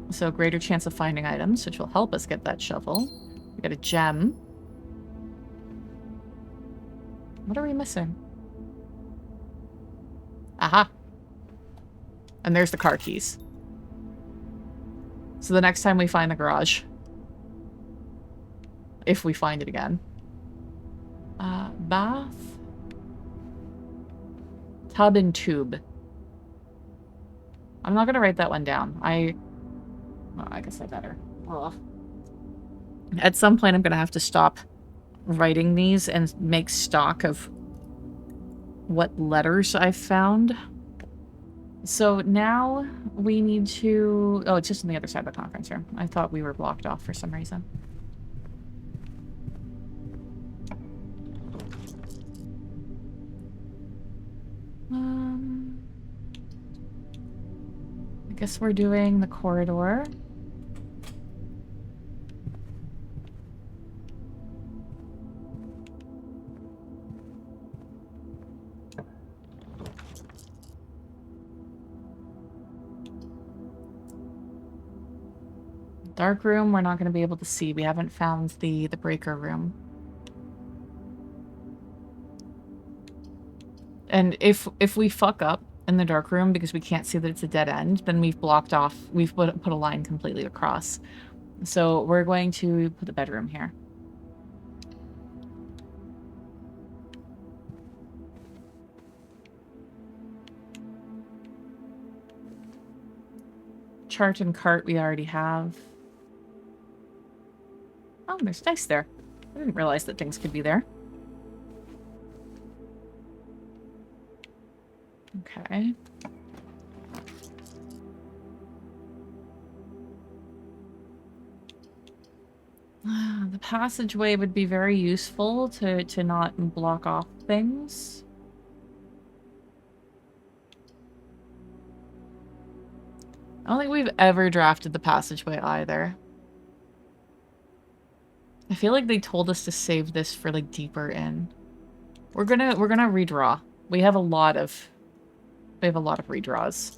So greater chance of finding items, which will help us get that shovel. We got a gem. What are we missing? Aha. And there's the car keys. So the next time we find the garage. If we find it again. Bath. Tub and tube. I'm not gonna write that one down. Well, I guess I better. Ugh. At some point, I'm gonna have to stop writing these and make stock of what letters I've found. So now we need to... Oh, it's just on the other side of the conference room. I thought we were blocked off for some reason. I guess we're doing the corridor. Dark room, we're not going to be able to see. We haven't found the breaker room. And if we fuck up in the dark room because we can't see that it's a dead end, then we've blocked off, we've put a line completely across. So we're going to put the bedroom here. Chart and cart we already have. Oh, there's dice there. I didn't realize that things could be there. Okay. The passageway would be very useful to not block off things. I don't think we've ever drafted the passageway either. I feel like they told us to save this for like deeper in. We're gonna redraw. We have a lot of We have a lot of redraws.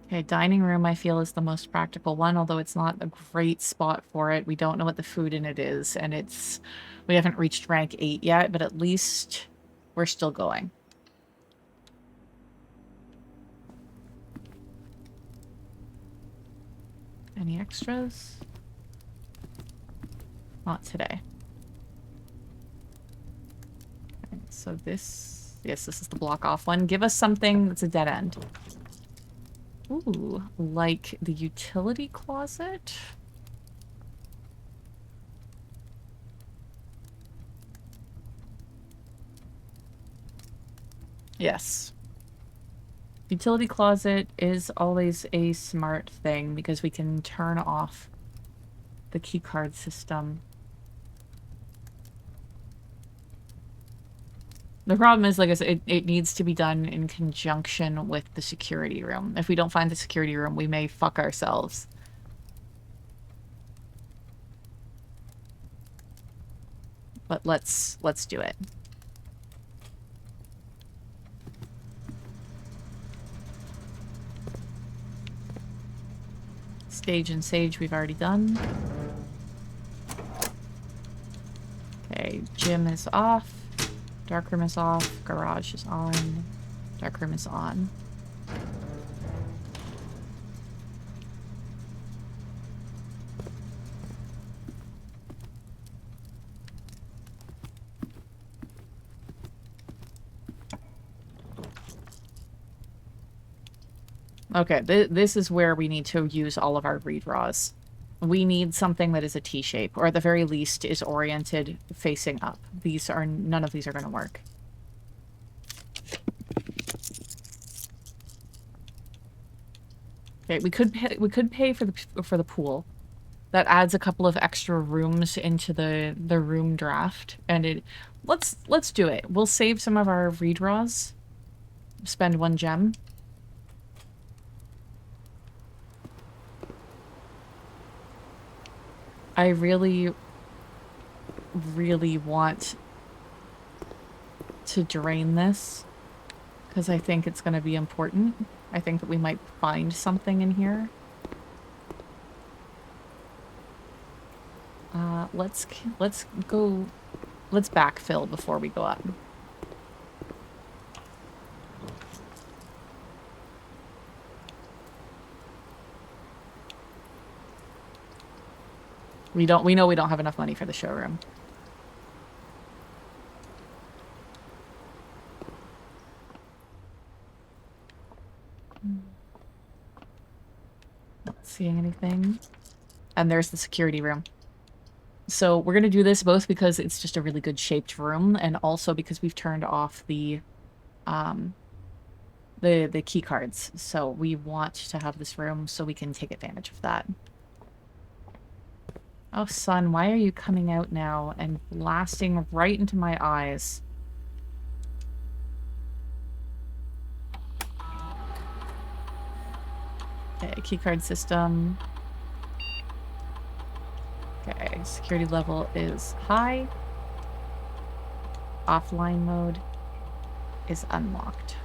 Okay, dining room I feel is the most practical one, although it's not a great spot for it. We don't know what the food in it is, and we haven't reached rank 8 yet, but at least we're still going. Any extras? Not today. Okay, so this is the block off one. Give us something that's a dead end. Ooh, like the utility closet? Yes. Utility closet is always a smart thing because we can turn off the keycard system. The problem is, like I said, it needs to be done in conjunction with the security room. If we don't find the security room, we may fuck ourselves. But let's do it. Stage and Sage we've already done. Okay, gym is off. Darkroom is off. Garage is on. Darkroom is on. Okay, this is where we need to use all of our redraws. We need something that is a T-shape, or at the very least is oriented facing up. None of these are going to work. Okay, we could pay for the pool. That adds a couple of extra rooms into the room draft, and let's do it. We'll save some of our redraws. Spend 1 gem. I really, really want to drain this because I think it's going to be important. I think that we might find something in here. Let's backfill before we go up. We know we don't have enough money for the showroom. Not seeing anything. And there's the security room. So we're going to do this both because it's just a really good shaped room and also because we've turned off the key cards. So we want to have this room so we can take advantage of that. Oh, son, why are you coming out now and blasting right into my eyes? Okay, keycard system. Okay, security level is high. Offline mode is unlocked.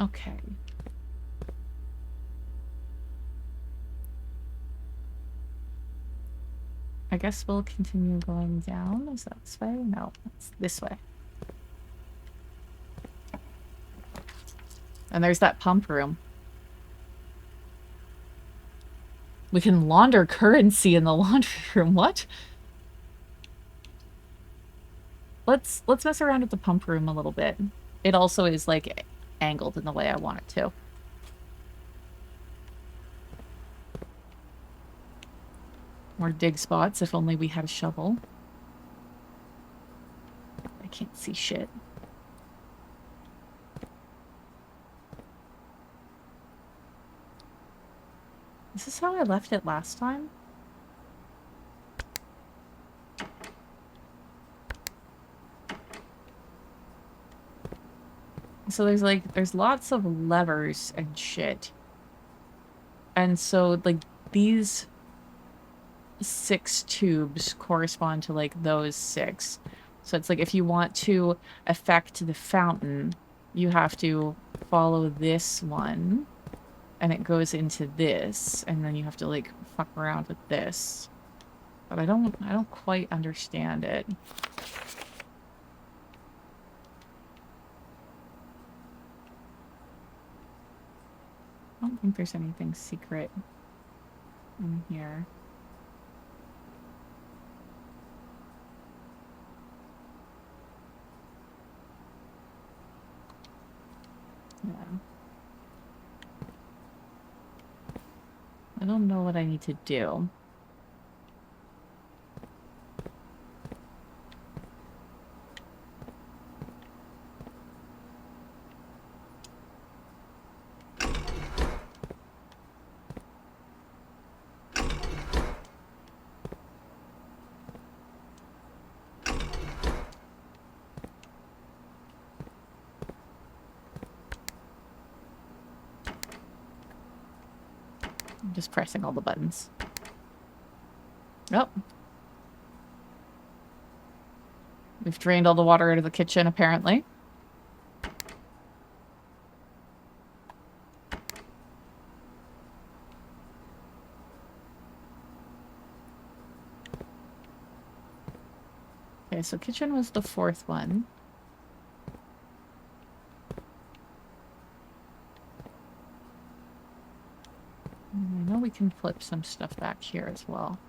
Okay. I guess we'll continue going down. Is that this way? No, it's this way. And there's that pump room. We can launder currency in the laundry room. What? Let's mess around with the pump room a little bit. It also is like angled in the way I want it to. More dig spots, if only we had a shovel. I can't see shit. Is this how I left it last time? So there's lots of levers and shit. And so, like, these 6 tubes correspond to, like, those 6. So it's like if you want to affect the fountain, you have to follow this one, and it goes into this, and then you have to, like, fuck around with this. But I don't quite understand it. I don't think there's anything secret in here. Yeah. I don't know what I need to do. I'm just pressing all the buttons. Oh. We've drained all the water out of the kitchen, apparently. Okay, so kitchen was the 4th one. I know we can flip some stuff back here as well.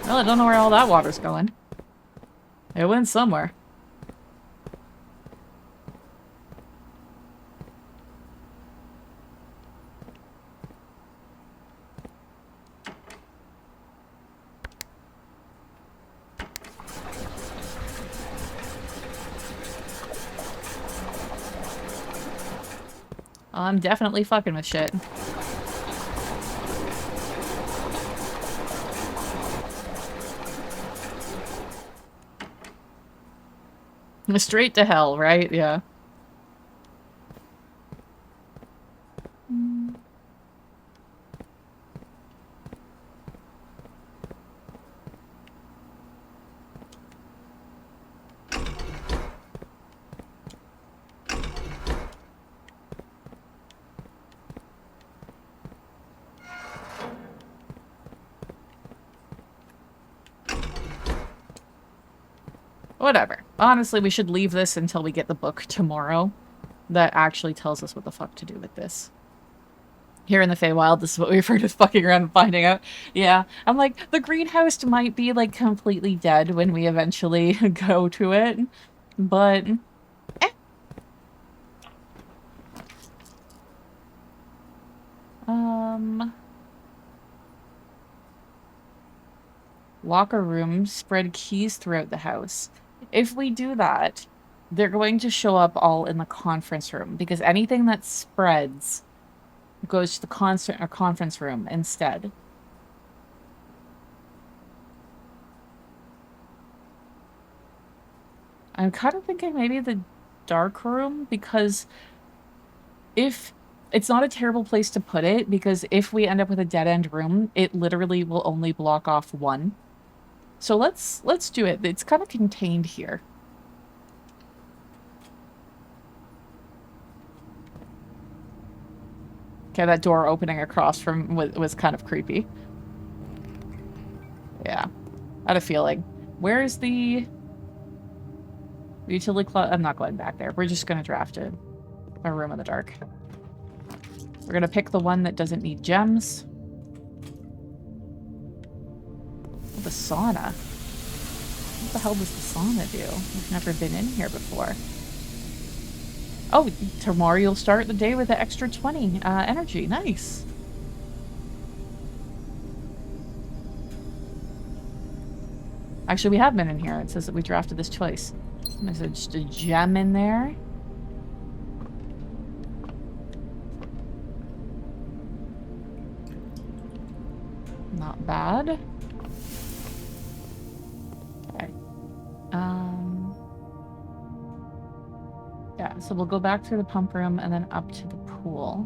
Well, I don't know where all that water's going. It went somewhere. I'm definitely fucking with shit. Straight to hell, right? Yeah. Whatever. Honestly, we should leave this until we get the book tomorrow that actually tells us what the fuck to do with this. Here in the Feywild, this is what we refer to as fucking around and finding out. Yeah. I'm like, the greenhouse might be, like, completely dead when we eventually go to it. But... eh. Locker rooms spread keys throughout the house. If we do that, they're going to show up all in the conference room, because anything that spreads goes to the conference room instead. I'm kind of thinking maybe the dark room, because if... it's not a terrible place to put it, because if we end up with a dead-end room, it literally will only block off one. So let's do it. It's kind of contained here. Okay, that door opening across from was kind of creepy. Yeah. I had a feeling. Where is the utility closet? I'm not going back there. We're just going to draft a room in the dark. We're going to pick the one that doesn't need gems. The sauna. What the hell does the sauna do? We've never been in here before. Oh, tomorrow you'll start the day with the extra 20 energy. Nice. Actually, we have been in here. It says that we drafted this twice. There's just a gem in there. bad. Okay. Yeah, so we'll go back through the pump room and then up to the pool.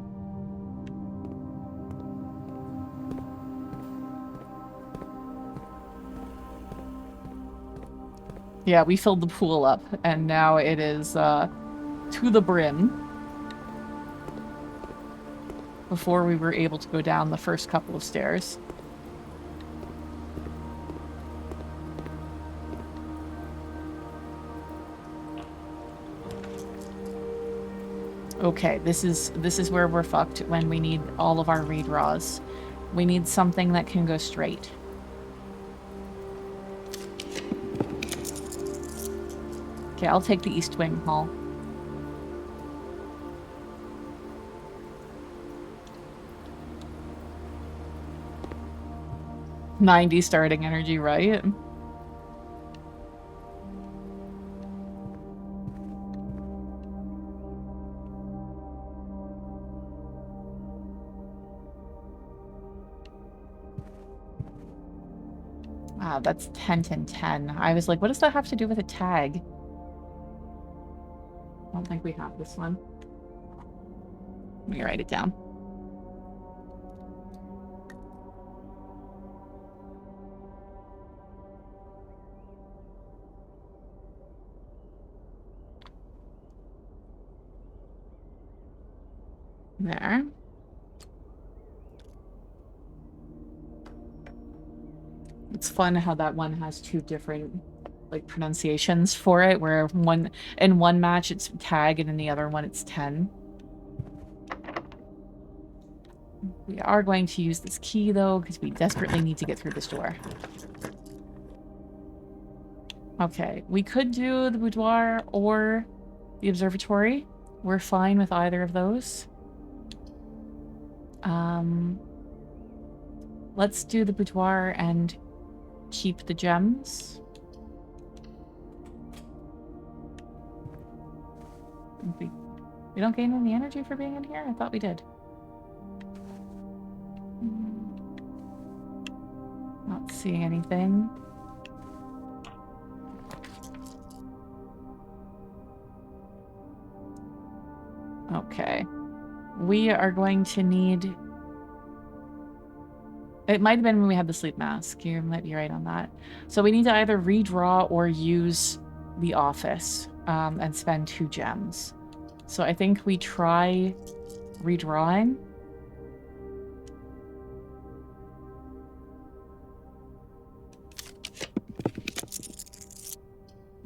Yeah, we filled the pool up, and now it is to the brim. Before we were able to go down the first couple of stairs. Okay, this is where we're fucked when we need all of our redraws. We need something that can go straight. Okay, I'll take the East Wing hall. $90 starting energy, right? Wow, that's 10 and 10. I was like, what does that have to do with a tag? I don't think we have this one. Let me write it down. There. It's fun how that one has two different like pronunciations for it, where in one match it's tag and in the other one it's 10. We are going to use this key though, because we desperately need to get through this door. Okay, we could do the boudoir or the observatory. We're fine with either of those. Let's do the boudoir and keep the gems. We don't gain any energy for being in here? I thought we did. Not seeing anything. Okay. We are going to need... It might have been when we had the sleep mask. You might be right on that. So we need to either redraw or use the office and spend 2 gems. So I think we try redrawing.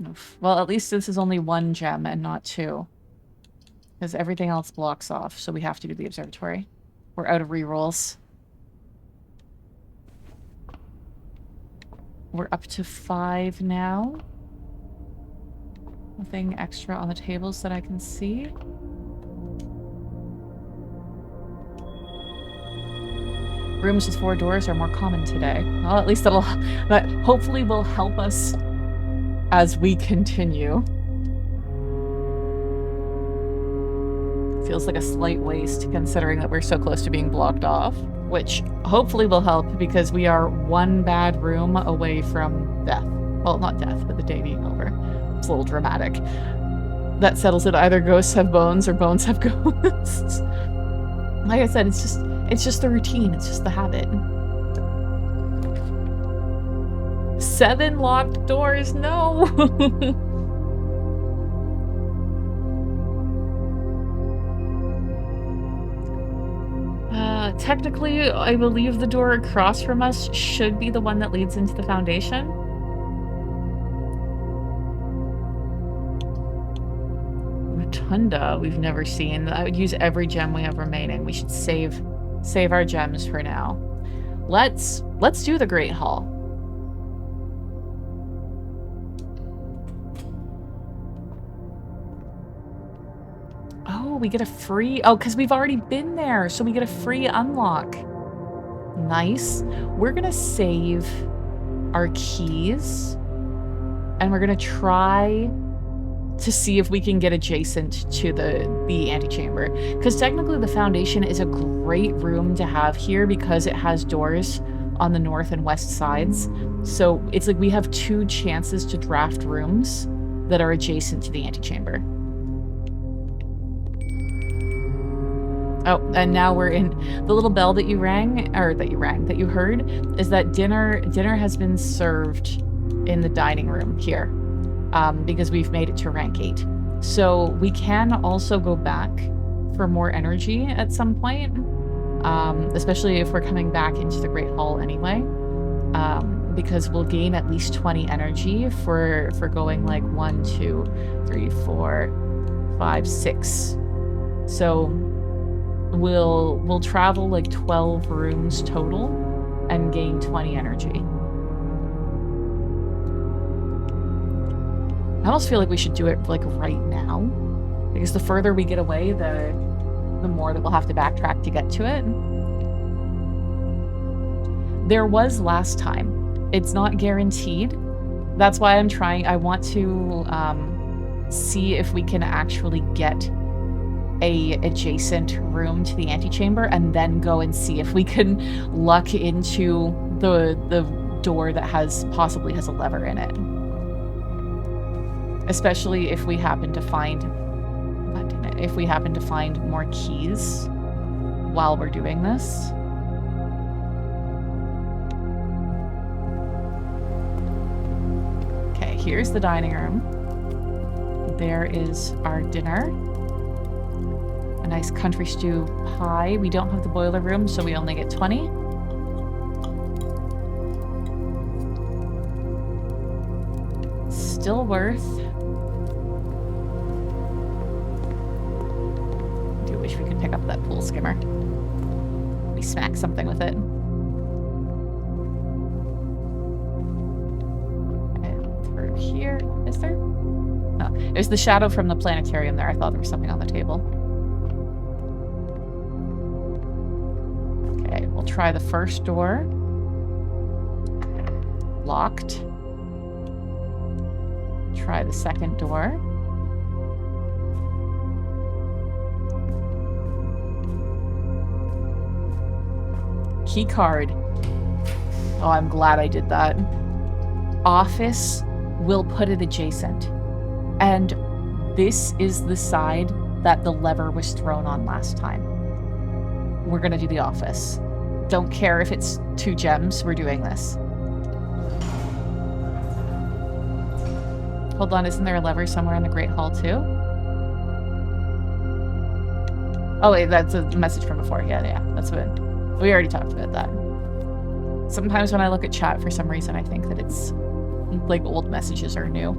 Oof. Well, at least this is only 1 gem and not 2. Because everything else blocks off, so we have to do the observatory. We're out of rerolls. We're up to 5 now. Nothing extra on the tables that I can see. Rooms with 4 doors are more common today. Well, at least that hopefully will help us as we continue. Feels like a slight waste considering that we're so close to being blocked off, which hopefully will help because we are 1 bad room away from death. Well, not death, but the day being over. It's a little dramatic. That settles it. Either ghosts have bones or bones have ghosts. Like I said, it's just the routine. It's just the habit. 7 locked doors, no! Technically, I believe the door across from us should be the one that leads into the foundation. Rotunda, we've never seen. I would use every gem we have remaining. We should save our gems for now. Let's do the Great Hall. Oh, we get a free... Oh, because we've already been there, so we get a free unlock. Nice. We're going to save our keys, and we're going to try to see if we can get adjacent to the antechamber. Because technically the foundation is a great room to have here because it has doors on the north and west sides. So it's like we have 2 chances to draft rooms that are adjacent to the antechamber. Oh, and now we're in the little bell that you heard, is that dinner has been served in the dining room here, because we've made it to rank 8. So we can also go back for more energy at some point, especially if we're coming back into the Great Hall anyway, because we'll gain at least 20 energy for going like 1, 2, 3, 4, 5, 6. So we'll travel like 12 rooms total and gain 20 energy. I almost feel like we should do it like right now, because the further we get away, the more that we'll have to backtrack to get to it. There was last time. It's not guaranteed. That's why I'm trying. I want to see if we can actually get a adjacent room to the antechamber and then go and see if we can luck into the door that possibly has a lever in it. Especially if we happen to find more keys while we're doing this. Okay, here's the dining room. There is our dinner. A nice country stew pie. We don't have the boiler room, so we only get 20. Still worth. I do wish we could pick up that pool skimmer. We smack something with it. And through here. Is there? No. There's the shadow from the planetarium there. I thought there was something on the table. Okay, we'll try the first door. Locked. Try the second door. Key card. Oh, I'm glad I did that. Office will put it adjacent. And this is the side that the lever was thrown on last time. We're gonna do the office. Don't care if it's 2 gems, we're doing this. Hold on, isn't there a lever somewhere in the Great Hall too? Oh wait, that's a message from before. Yeah, that's what we already talked about that. Sometimes when I look at chat, for some reason, I think that it's like old messages are new.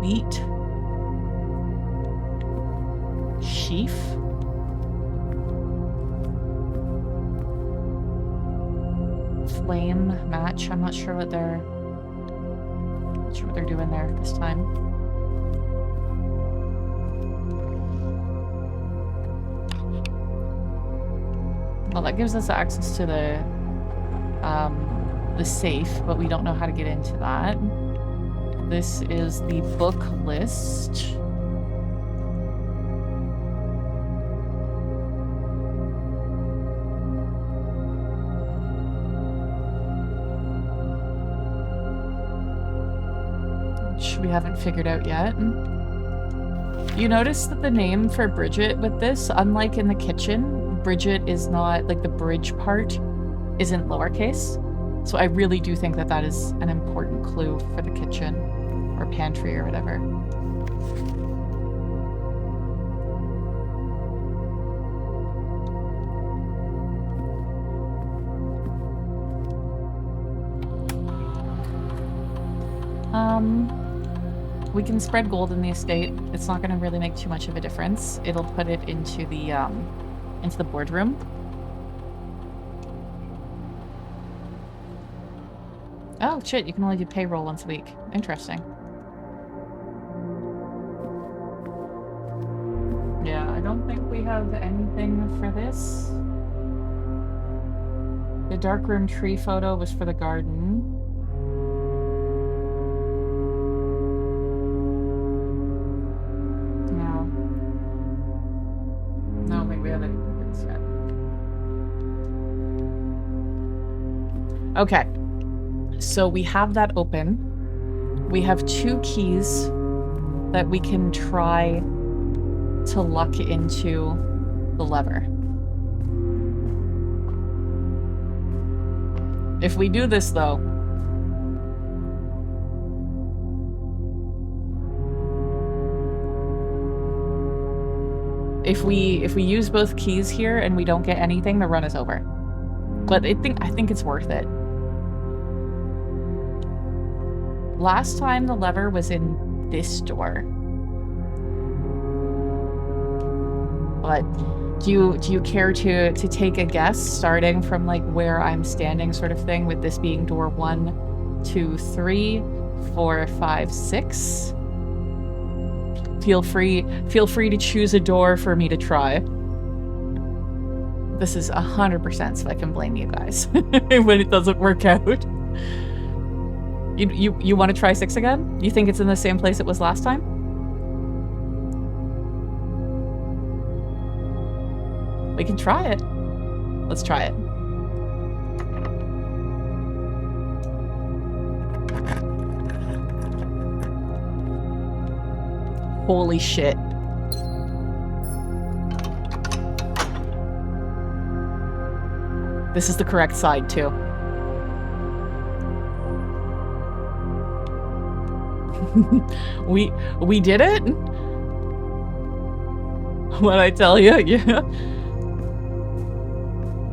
Wheat. Sheaf. Flame match. I'm not sure what they're doing there this time. Well, that gives us access to the safe, but we don't know how to get into that. This is the book list. Which we haven't figured out yet. You notice that the name for Bridget with this, unlike in the kitchen, Bridget is not, like the bridge part isn't lowercase. So I really do think that that is an important clue for the kitchen or pantry or whatever. We can spread gold in the estate. It's not going to really make too much of a difference. It'll put it into the boardroom. Oh shit, you can only do payroll once a week. Interesting. Yeah, I don't think we have anything for this. The darkroom tree photo was for the garden. Okay. So we have that open. We have 2 keys that we can try to luck into the lever. If we do this, though, if we use both keys here and we don't get anything, the run is over. But I think it's worth it. Last time the lever was in this door. But do you care to take a guess, starting from like where I'm standing, sort of thing, with this being door 1, 2, 3, 4, 5, 6? Feel free to choose a door for me to try. This is 100% so I can blame you guys when it doesn't work out. You want to try 6 again? You think it's in the same place it was last time? We can try it. Let's try it. Holy shit. This is the correct side, too. We did it? What I tell you? Yeah.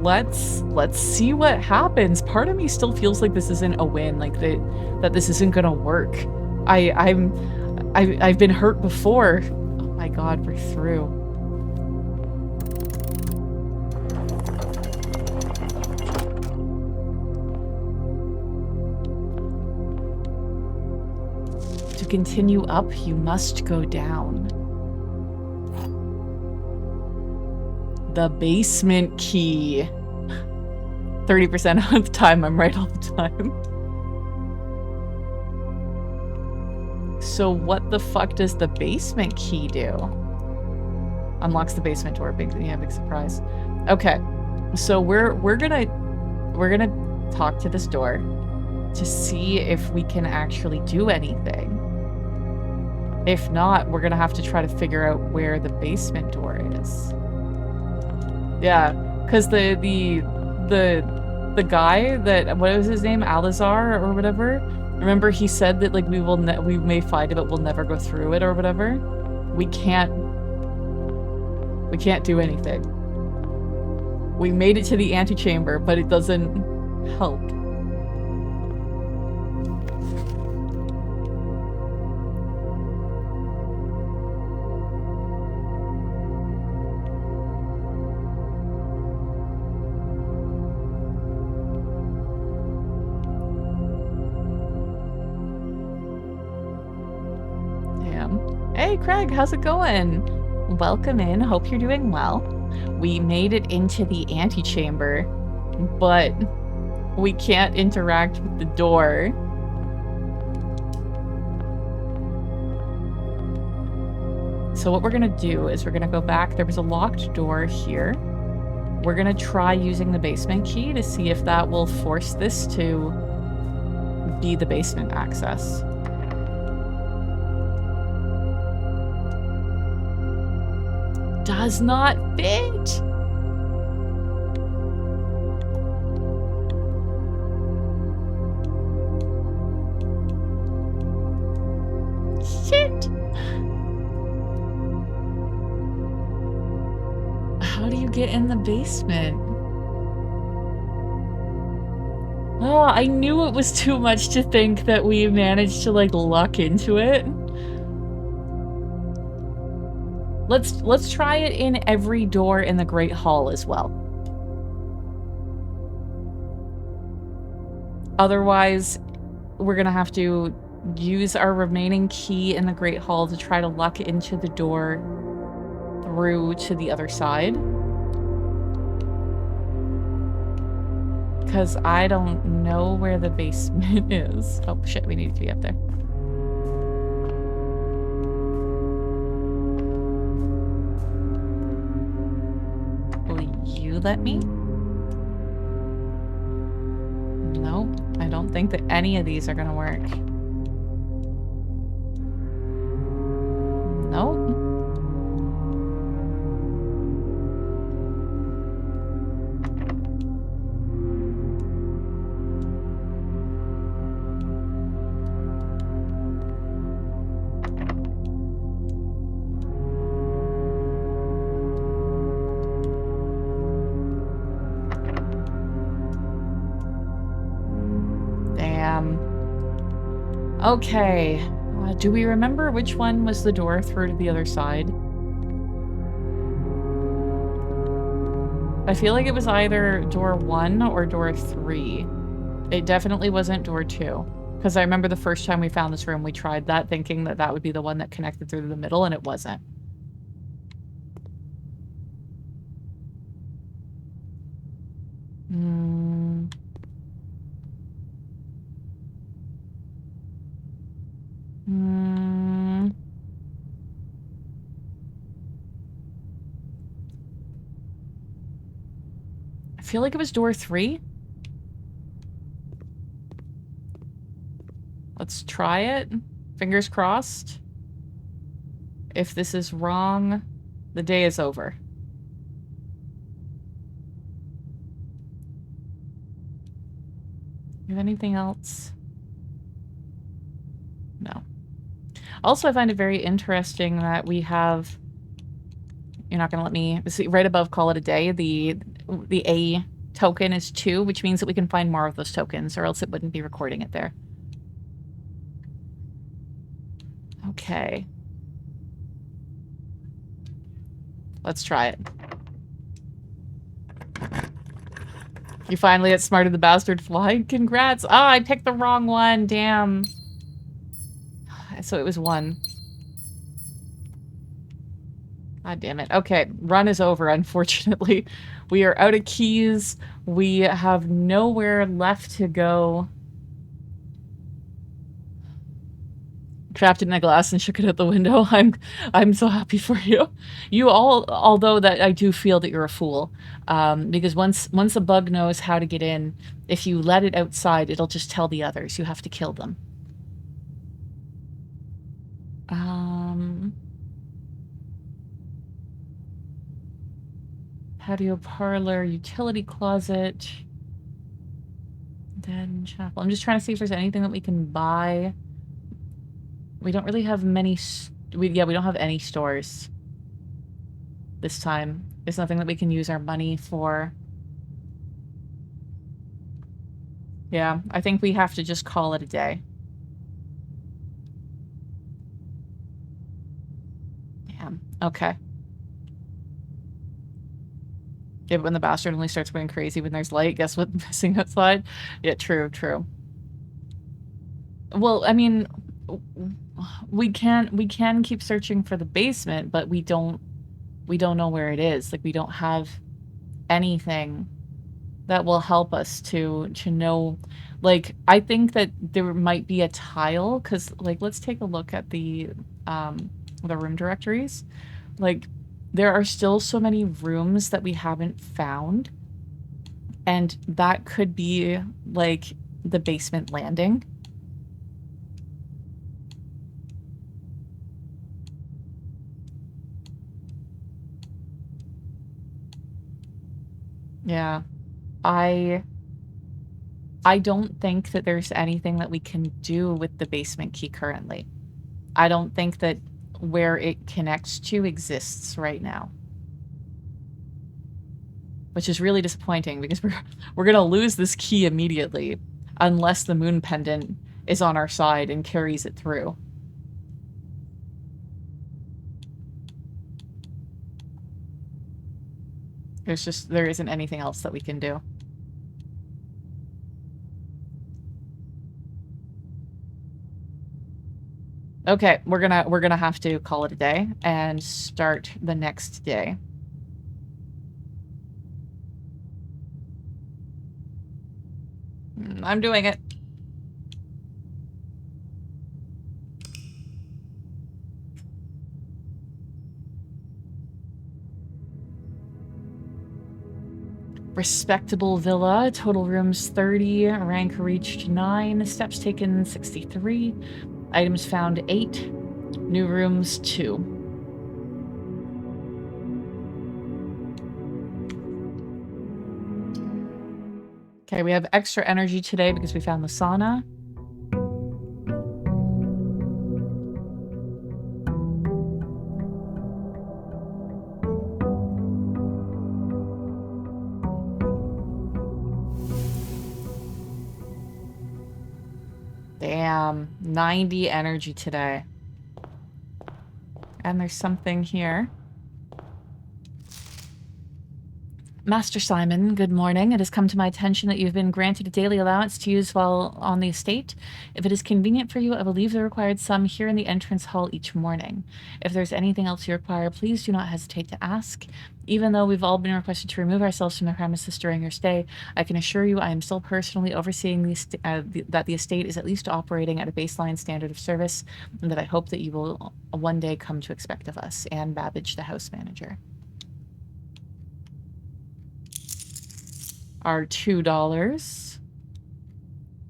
Let's see what happens. Part of me still feels like this isn't a win, like that this isn't gonna work. I've been hurt before. Oh my god, we're through. To continue up, you must go down. The basement key. 30% of the time, I'm right all the time. So what the fuck does the basement key do? Unlocks the basement door. Big surprise. Okay, so we're gonna talk to this door to see if we can actually do anything. If not, we're gonna have to try to figure out where the basement door is. Yeah, because the guy that, what was his name, Alizar or whatever, remember he said that like we may find it but we'll never go through it or whatever. We can't do anything. We made it to the antechamber, but it doesn't help. Hey Craig, how's it going? Welcome in, hope you're doing well. We made it into the antechamber, but we can't interact with the door. So what we're gonna do is we're gonna go back. There was a locked door here. We're gonna try using the basement key to see if that will force this to be the basement access. Does not fit. Shit. How do you get in the basement? Oh, I knew it was too much to think that we managed to like luck into it. Let's try it in every door in the Great Hall as well. Otherwise, we're gonna have to use our remaining key in the Great Hall to try to luck into the door through to the other side. Because I don't know where the basement is. Oh shit, we need to be up there. Will you let me? Nope. I don't think that any of these are gonna work. Nope. Damn. Okay. Do we remember which one was the door through to the other side? I feel like it was either door 1 or door 3. It definitely wasn't door 2. Because I remember the first time we found this room, we tried that thinking that that would be the one that connected through to the middle, and it wasn't. Hmm. Hmm. I feel like it was door 3. Let's try it. Fingers crossed. If this is wrong, the day is over. You have anything else? No. Also, I find it very interesting that we have... You're not going to let me... See, right above call it a day, the A token is 2, which means that we can find more of those tokens, or else it wouldn't be recording it there. Okay. Let's try it. You finally outsmarted the bastard fly? Congrats! Ah, I picked the wrong one! Damn. So it was 1. God damn it. Okay, run is over, unfortunately. We are out of keys. We have nowhere left to go. Trapped it in a glass and shook it out the window. I'm so happy for you. You all, although that I do feel that you're a fool, because once a bug knows how to get in, if you let it outside, it'll just tell the others. You have to kill them. Patio parlor, utility closet, then chapel. I'm just trying to see if there's anything that we can buy. We don't really have many... we don't have any stores this time. There's nothing that we can use our money for. Yeah, I think we have to just call it a day. Damn. Okay. Yeah, but when the bastard only starts going crazy when there's light, guess what's missing outside? Yeah, true, true. Well, I mean, we can keep searching for the basement, but we don't know where it is. Like, we don't have anything that will help us to know. Like, I think that there might be a tile, because, like, let's take a look at the room directories. Like, there are still so many rooms that we haven't found, and that could be, like, the basement landing. Yeah. I don't think that there's anything that we can do with the basement key currently. I don't think that where it connects to exists right now. Which is really disappointing, because we're gonna lose this key immediately unless the moon pendant is on our side and carries it through. There isn't anything else that we can do. Okay, we're gonna have to call it a day and start the next day. I'm doing it. respectable villa. Total rooms 30, rank reached 9, steps taken 63, items found 8, new rooms 2. Okay, we have extra energy today because we found the sauna. Damn, 90 energy today. And there's something here. Master Simon, good morning. It has come to my attention that you have been granted a daily allowance to use while on the estate. If it is convenient for you, I will leave the required sum here in the entrance hall each morning. If there's anything else you require, please do not hesitate to ask. Even though we've all been requested to remove ourselves from the premises during your stay, I can assure you I am still personally overseeing that the estate is at least operating at a baseline standard of service, and that I hope that you will one day come to expect of us. Anne Babbage, the house manager. Our $2.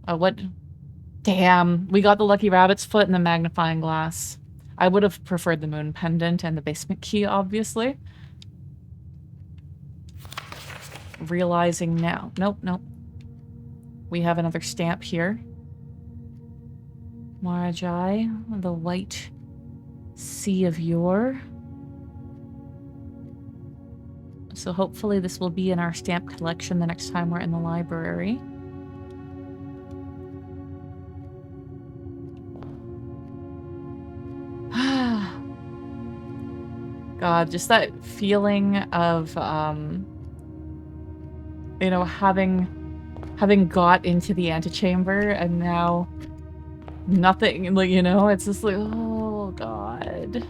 What? Damn, we got the lucky rabbit's foot and the magnifying glass. I would have preferred the moon pendant and the basement key, obviously. Realizing now. Nope, nope. We have another stamp here. Marajai, the white sea of yore. So hopefully this will be in our stamp collection the next time we're in the library. God, just that feeling of, you know, having got into the antechamber and now nothing, like, you know, it's just like, oh God.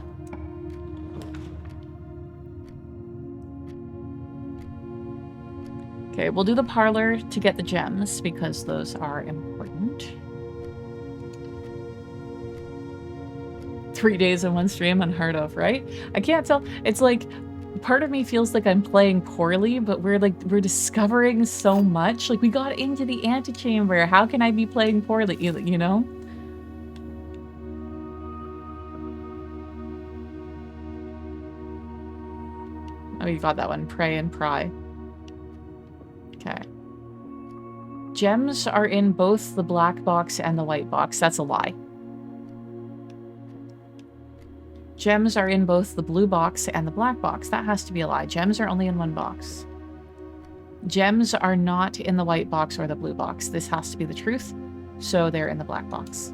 Okay, we'll do the parlor to get the gems because those are important. 3 days in one stream, unheard of, right? I can't tell. It's like, part of me feels like I'm playing poorly, but we're discovering so much. Like, we got into the antechamber. How can I be playing poorly, you know? Oh, you got that one. Pray and pry. Okay. Gems are in both the black box and the white box. That's a lie. Gems are in both the blue box and the black box. That has to be a lie. Gems are only in one box. Gems are not in the white box or the blue box. This has to be the truth. So they're in the black box.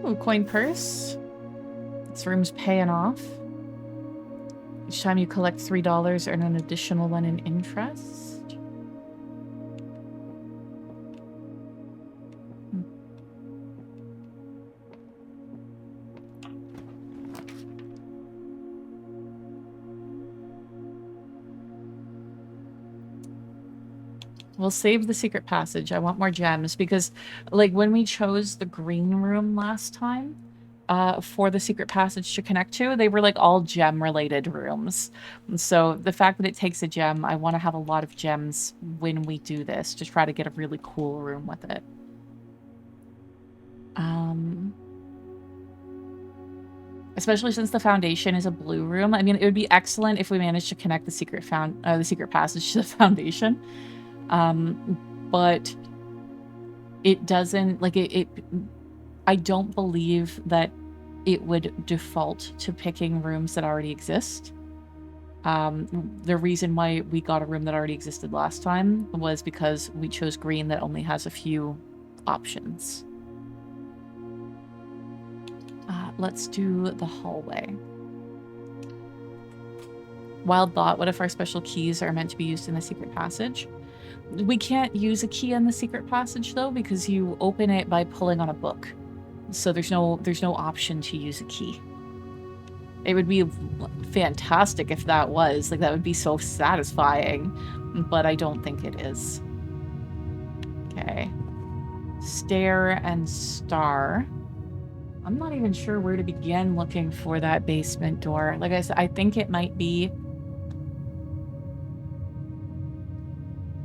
Oh, coin purse. This room's paying off. Each time you collect $3, earn an additional one in interest. We'll save the secret passage. I want more gems because, like, when we chose the green room last time for the secret passage to connect to, they were, like, all gem-related rooms. And so the fact that it takes a gem, I want to have a lot of gems when we do this to try to get a really cool room with it. Especially since the foundation is a blue room. I mean, it would be excellent if we managed to connect the secret passage to the foundation. But it doesn't, like, I don't believe that it would default to picking rooms that already exist. The reason why we got a room that already existed last time was because we chose green that only has a few options. Let's do the hallway. Wild thought, what if our special keys are meant to be used in the secret passage? We can't use a key in the secret passage though, because you open it by pulling on a book. So there's no option to use a key. It would be fantastic if that was, like, that would be so satisfying, but I don't think it is. Okay. Stair and star. I'm not even sure where to begin looking for that basement door. Like I said, I think it might be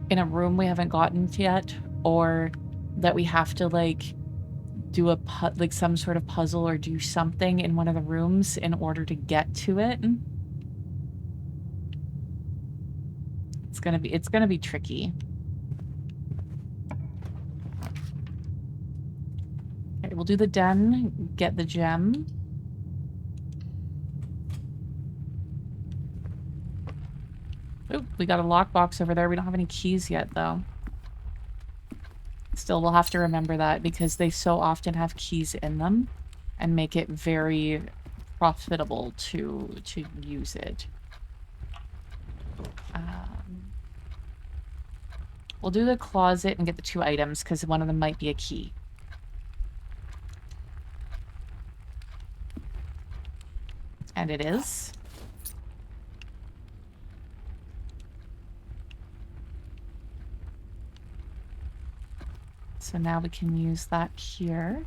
in a room we haven't gotten to yet, or that we have to like do a like some sort of puzzle or do something in one of the rooms in order to get to it. It's gonna be tricky. Okay, we'll do the den, get the gem. Oop, we got a lockbox over there. We don't have any keys yet, though. Still, we'll have to remember that because they so often have keys in them and make it very profitable to use it. We'll do the closet and get the 2 items because one of them might be a key. And it is. So now we can use that here.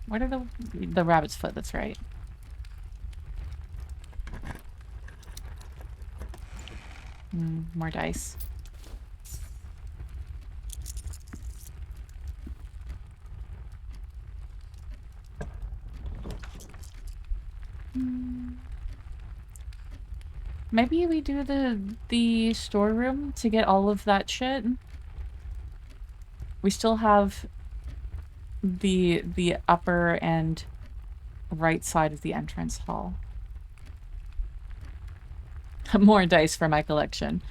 What are the rabbit's foot? That's right. More dice. Maybe we do the storeroom to get all of that shit. We still have the upper and right side of the entrance hall. More dice for my collection.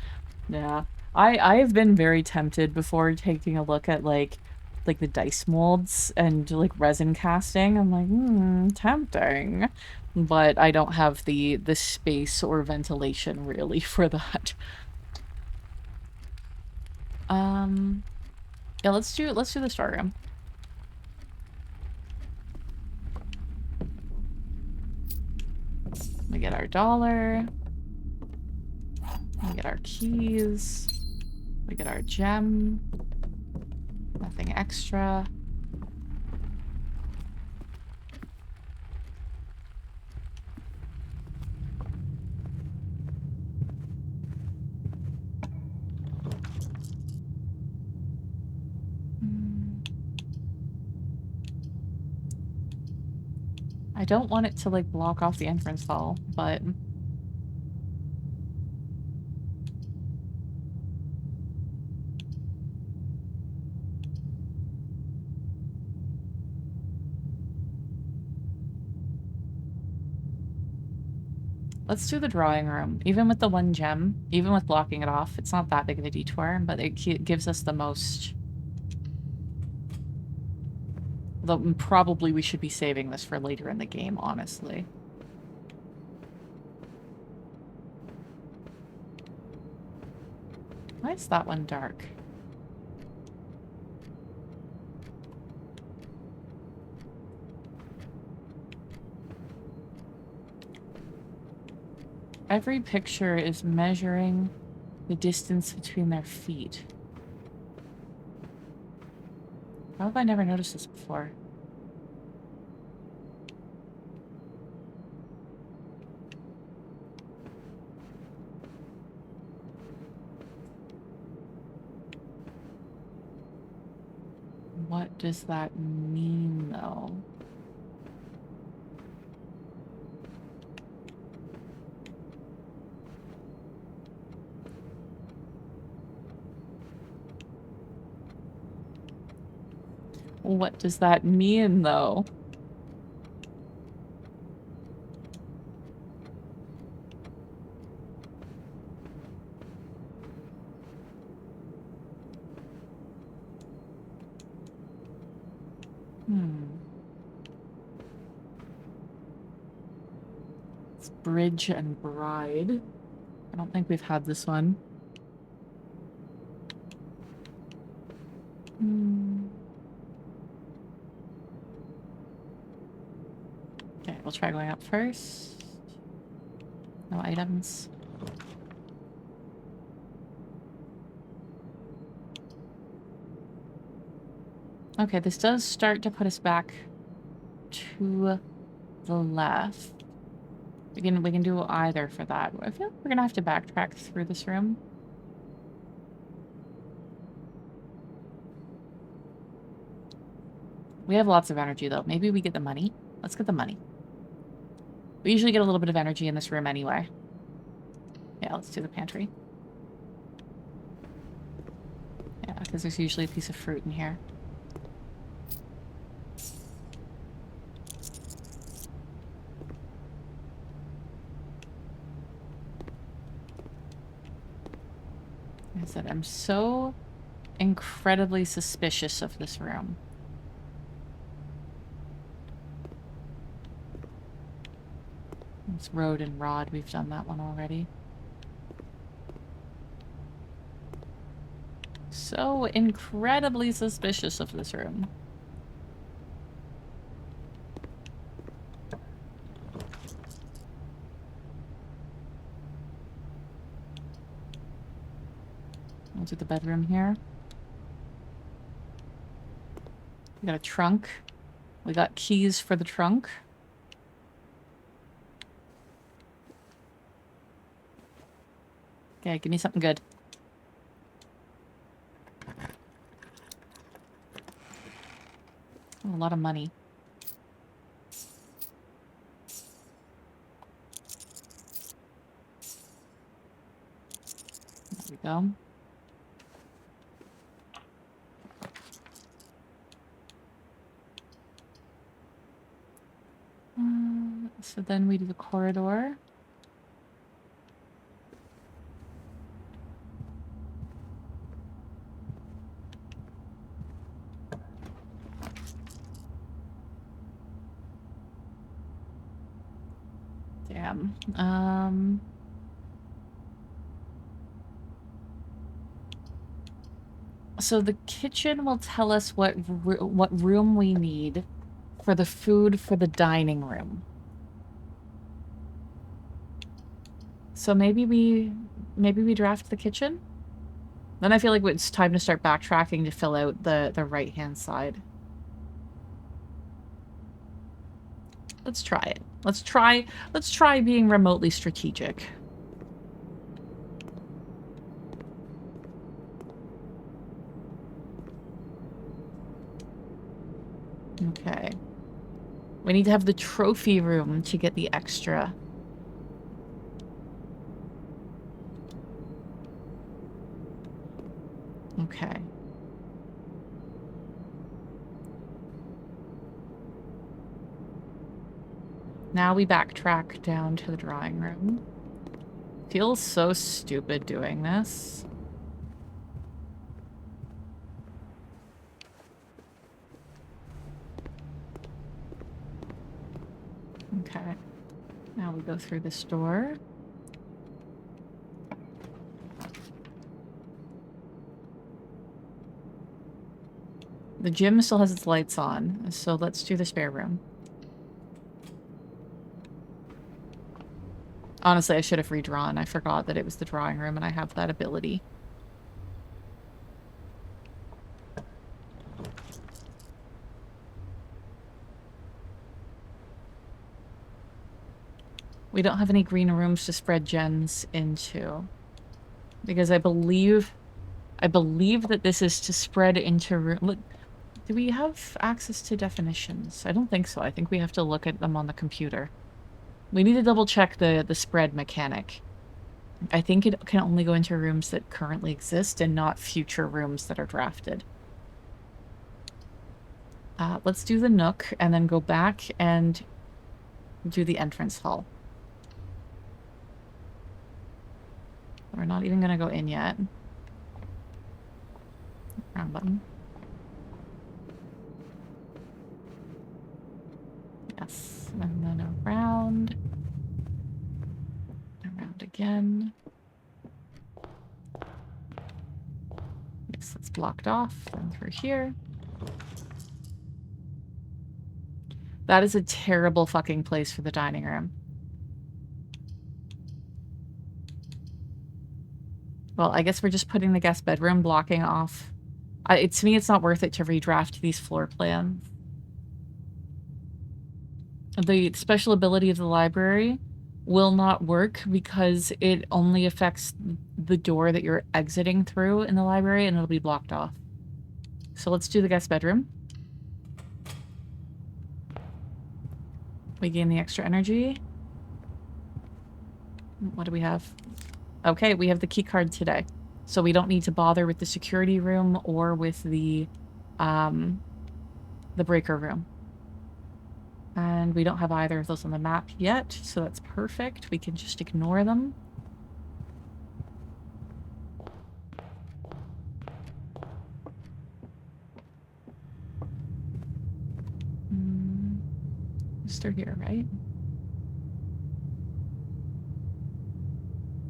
Yeah. I have been very tempted before taking a look at like the dice molds and like resin casting. I'm like, tempting. But I don't have the space or ventilation really for that. Yeah, let's do the storeroom. We get our dollar. We get our keys. We get our gem. Nothing extra. I don't want it to like block off the entrance hall, but let's do the drawing room. Even with the 1 gem, even with blocking it off, it's not that big of a detour, but it gives us the most. Though probably we should be saving this for later in the game, honestly. Why is that one dark? Every picture is measuring the distance between their feet. How have I never noticed this before? What does that mean, though? What does that mean, though? It's Bridge and Bride. I don't think we've had this one. Okay, we'll try going up first. No items. Okay, this does start to put us back to the left. We can do either for that. I feel like we're gonna have to backtrack through this room. We have lots of energy though. Maybe we get the money. Let's get the money. We usually get a little bit of energy in this room anyway. Yeah, let's do the pantry. Yeah, because there's usually a piece of fruit in here. Like I said, I'm so incredibly suspicious of this room. It's road and rod. We've done that one already. So incredibly suspicious of this room. We'll do the bedroom here. We got a trunk. We got keys for the trunk. Okay, give me something good. Oh, a lot of money. There we go. So then we do the corridor. Damn. So the kitchen will tell us what room we need for the food for the dining room. So maybe we draft the kitchen? Then I feel like it's time to start backtracking to fill out the right-hand side. Let's try it. Let's try being remotely strategic. Okay. We need to have the trophy room to get the extra. Okay. Now we backtrack down to the drawing room. Feels so stupid doing this. Okay. Now we go through this door. The gym still has its lights on, so let's do the spare room. Honestly, I should have redrawn. I forgot that it was the drawing room and I have that ability. We don't have any green rooms to spread gens into. Because I believe that this is to spread into room. Look, do we have access to definitions? I don't think so. I think we have to look at them on the computer. We need to double check the spread mechanic. I think it can only go into rooms that currently exist and not future rooms that are drafted. Let's do the nook and then go back and do the entrance hall. We're not even gonna go in yet. Round button. Yes, and then around. Around again. Yes, it's blocked off. Then through here. That is a terrible fucking place for the dining room. Well, I guess we're just putting the guest bedroom, blocking off. To me, it's not worth it to redraft these floor plans. the special ability of the library will not work because it only affects the door that you're exiting through in the library, and it'll be blocked off. So let's do the guest bedroom. We gain the extra energy. What do we have? Okay, we have the key card today. So we don't need to bother with the security room or with the breaker room. And we don't have either of those on the map yet, so that's perfect. We can just ignore them. It's through here, right?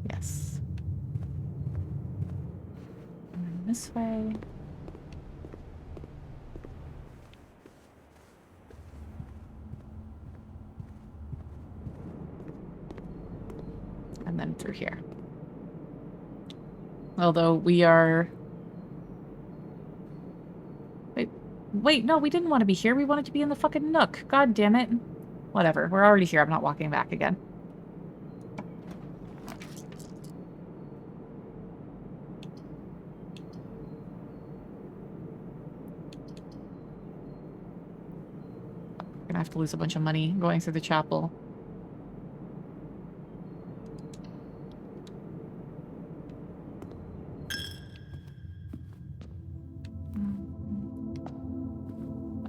Yes. And then this way. And then through here. Although we are... Wait, no, we didn't want to be here. We wanted to be in the fucking nook. God damn it. Whatever, we're already here. I'm not walking back again. We're gonna have to lose a bunch of money going through the chapel.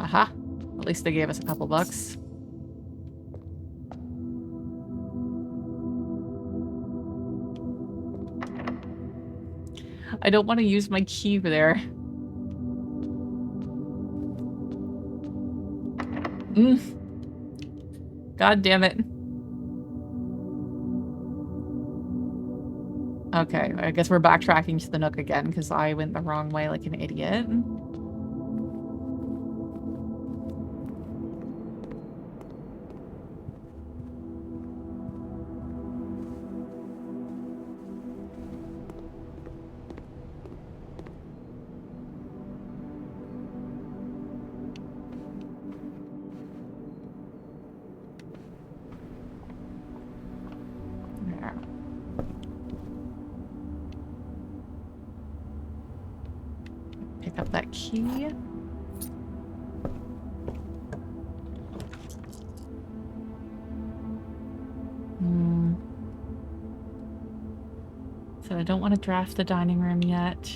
Aha. At least they gave us a couple bucks. I don't want to use my key there. God damn it. Okay, I guess we're backtracking to the nook again because I went the wrong way like an idiot. Pick up that key. So I don't want to draft the dining room yet.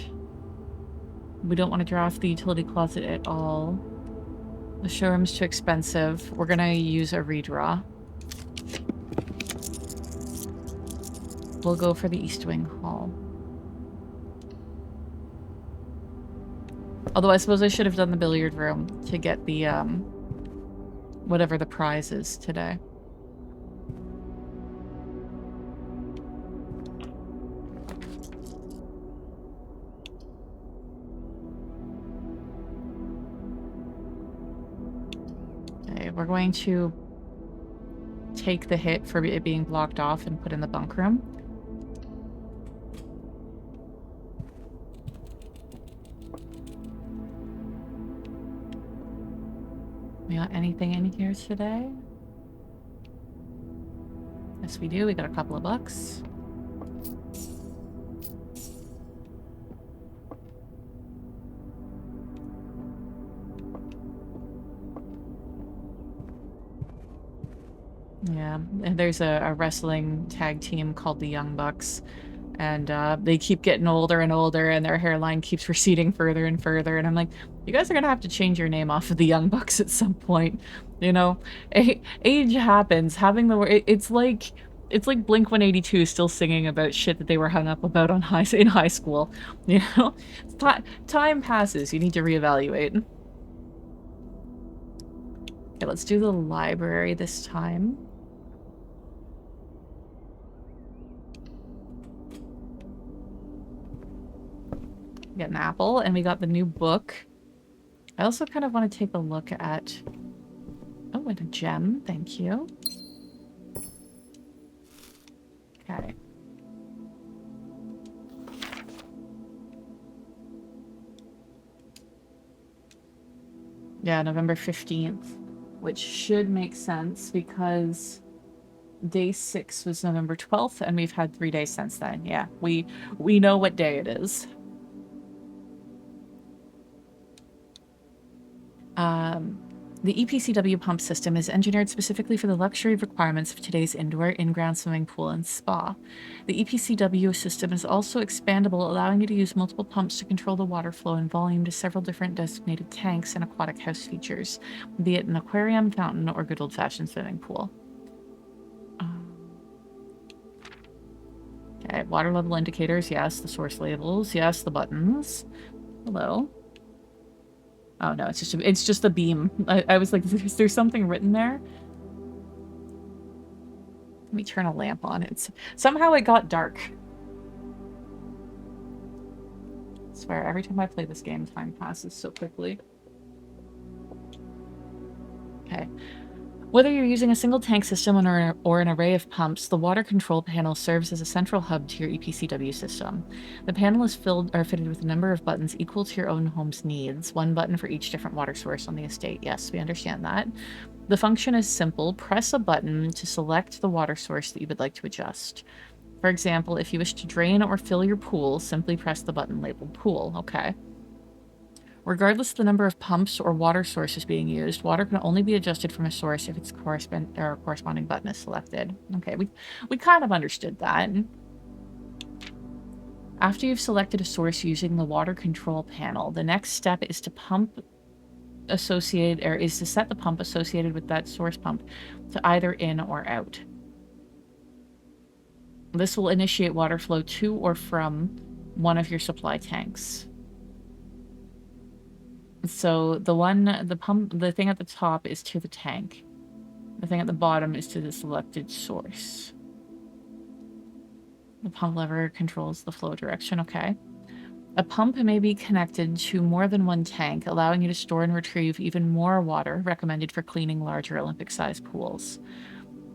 We don't want to draft the utility closet at all. The showroom's too expensive. We're gonna use a redraw. We'll go for the East Wing Hall. Although I suppose I should have done the billiard room to get the, whatever the prize is today. Okay, we're going to take the hit for it being blocked off and put in the bunk room. We got anything in here today? Yes, we do. We got a couple of bucks. Yeah, and there's a wrestling tag team called the Young Bucks, and they keep getting older and older, and their hairline keeps receding further and further, and I'm like, you guys are gonna have to change your name off of the Young Bucks at some point, you know? Age happens. Having the it's like Blink-182 still singing about shit that they were hung up about in high school, you know? Time passes. You need to reevaluate. Okay, let's do the library this time. We got an apple, and we got the new book. I also kind of want to take a look at... Oh, and a gem. Thank you. Okay. Yeah, November 15th. which should make sense because day 6 was November 12th, and we've had 3 days since then. Yeah, we know what day it is. The EPCW pump system is engineered specifically for the luxury requirements of today's indoor, in-ground swimming pool and spa. The EPCW system is also expandable, allowing you to use multiple pumps to control the water flow and volume to several different designated tanks and aquatic house features, be it an aquarium, fountain, or good old-fashioned swimming pool. Okay, water level indicators, yes. The source labels, yes. The buttons. Hello. Oh no, it's just a beam. I was like, is there something written there? Let me turn a lamp on. Somehow it got dark. I swear, every time I play this game, time passes so quickly. Okay. Whether you're using a single tank system or an array of pumps, the water control panel serves as a central hub to your EPCW system. The panel is fitted with a number of buttons equal to your own home's needs, one button for each different water source on the estate. Yes, we understand that. The function is simple. Press a button to select the water source that you would like to adjust. For example, if you wish to drain or fill your pool, simply press the button labeled pool. Okay. Regardless of the number of pumps or water sources being used, water can only be adjusted from a source if its corresponding button is selected. Okay, we kind of understood that. After you've selected a source using the water control panel, the next step is to set the pump associated with that source pump to either in or out. This will initiate water flow to or from one of your supply tanks. So the thing at the top is to the tank. The thing at the bottom is to the selected source. The pump lever controls the flow direction. Okay. A pump may be connected to more than one tank, allowing you to store and retrieve even more water, recommended for cleaning larger Olympic-sized pools.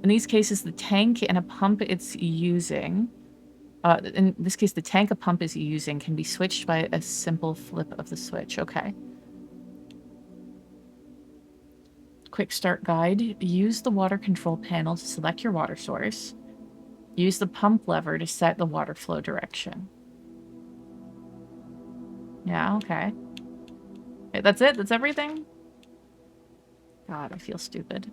In these cases, the tank and a pump it's using, in this case, the tank a pump is using can be switched by a simple flip of the switch. Okay. Quick start guide. Use the water control panel to select your water source. Use the pump lever to set the water flow direction. Yeah, okay. Okay, that's it? That's everything? God, I feel stupid.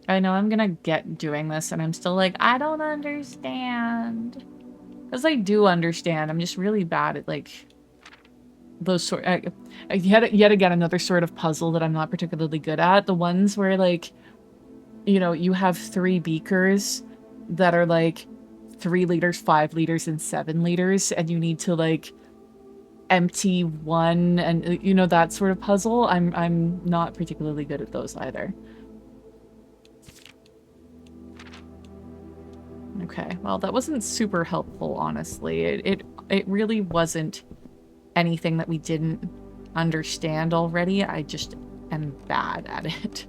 I know I'm gonna get doing this, and I'm still like, I don't understand. Because I do understand. I'm just really bad at, like, those sort... yet again, another sort of puzzle that I'm not particularly good at. The ones where, like, you know, you have 3 beakers that are, like, 3 liters, 5 liters, and 7 liters, and you need to, like, empty one, and, you know, that sort of puzzle. I'm not particularly good at those either. Okay, well, that wasn't super helpful, honestly. It really wasn't anything that we didn't understand already. I just am bad at it.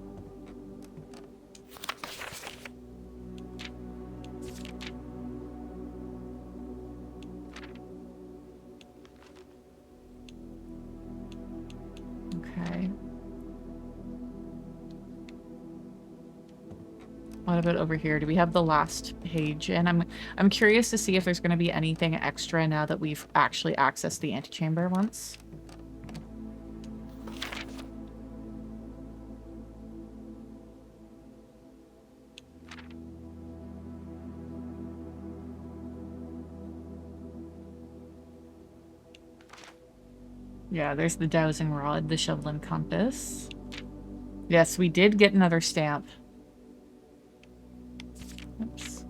Okay. What about over here? Do we have the last page? And I'm curious to see if there's going to be anything extra now that we've actually accessed the antechamber once. Yeah, there's the dowsing rod, the shovel and compass. Yes, we did get another stamp. Oops.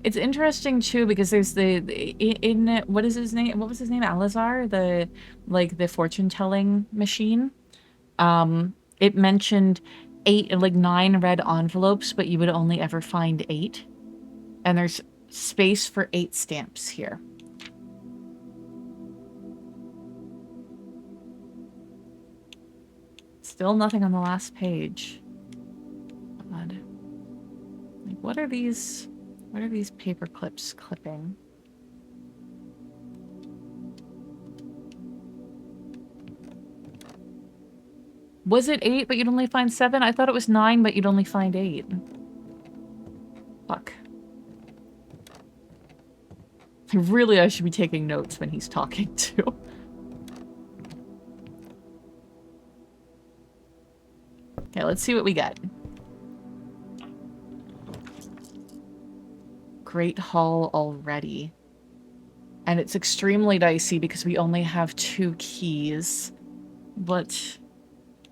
It's interesting too because there's what is his name? What was his name? Alizar, the fortune telling machine. It mentioned 9 red envelopes, but you would only ever find 8. And there's space for 8 stamps here. Still nothing on the last page. God. Like, what are these? What are these paper clips clipping? Was it 8, but you'd only find 7? I thought it was 9, but you'd only find 8. Fuck. Really, I should be taking notes when he's talking, too. Okay, let's see what we get. Great Hall already. And it's extremely dicey because we only have 2 keys. But...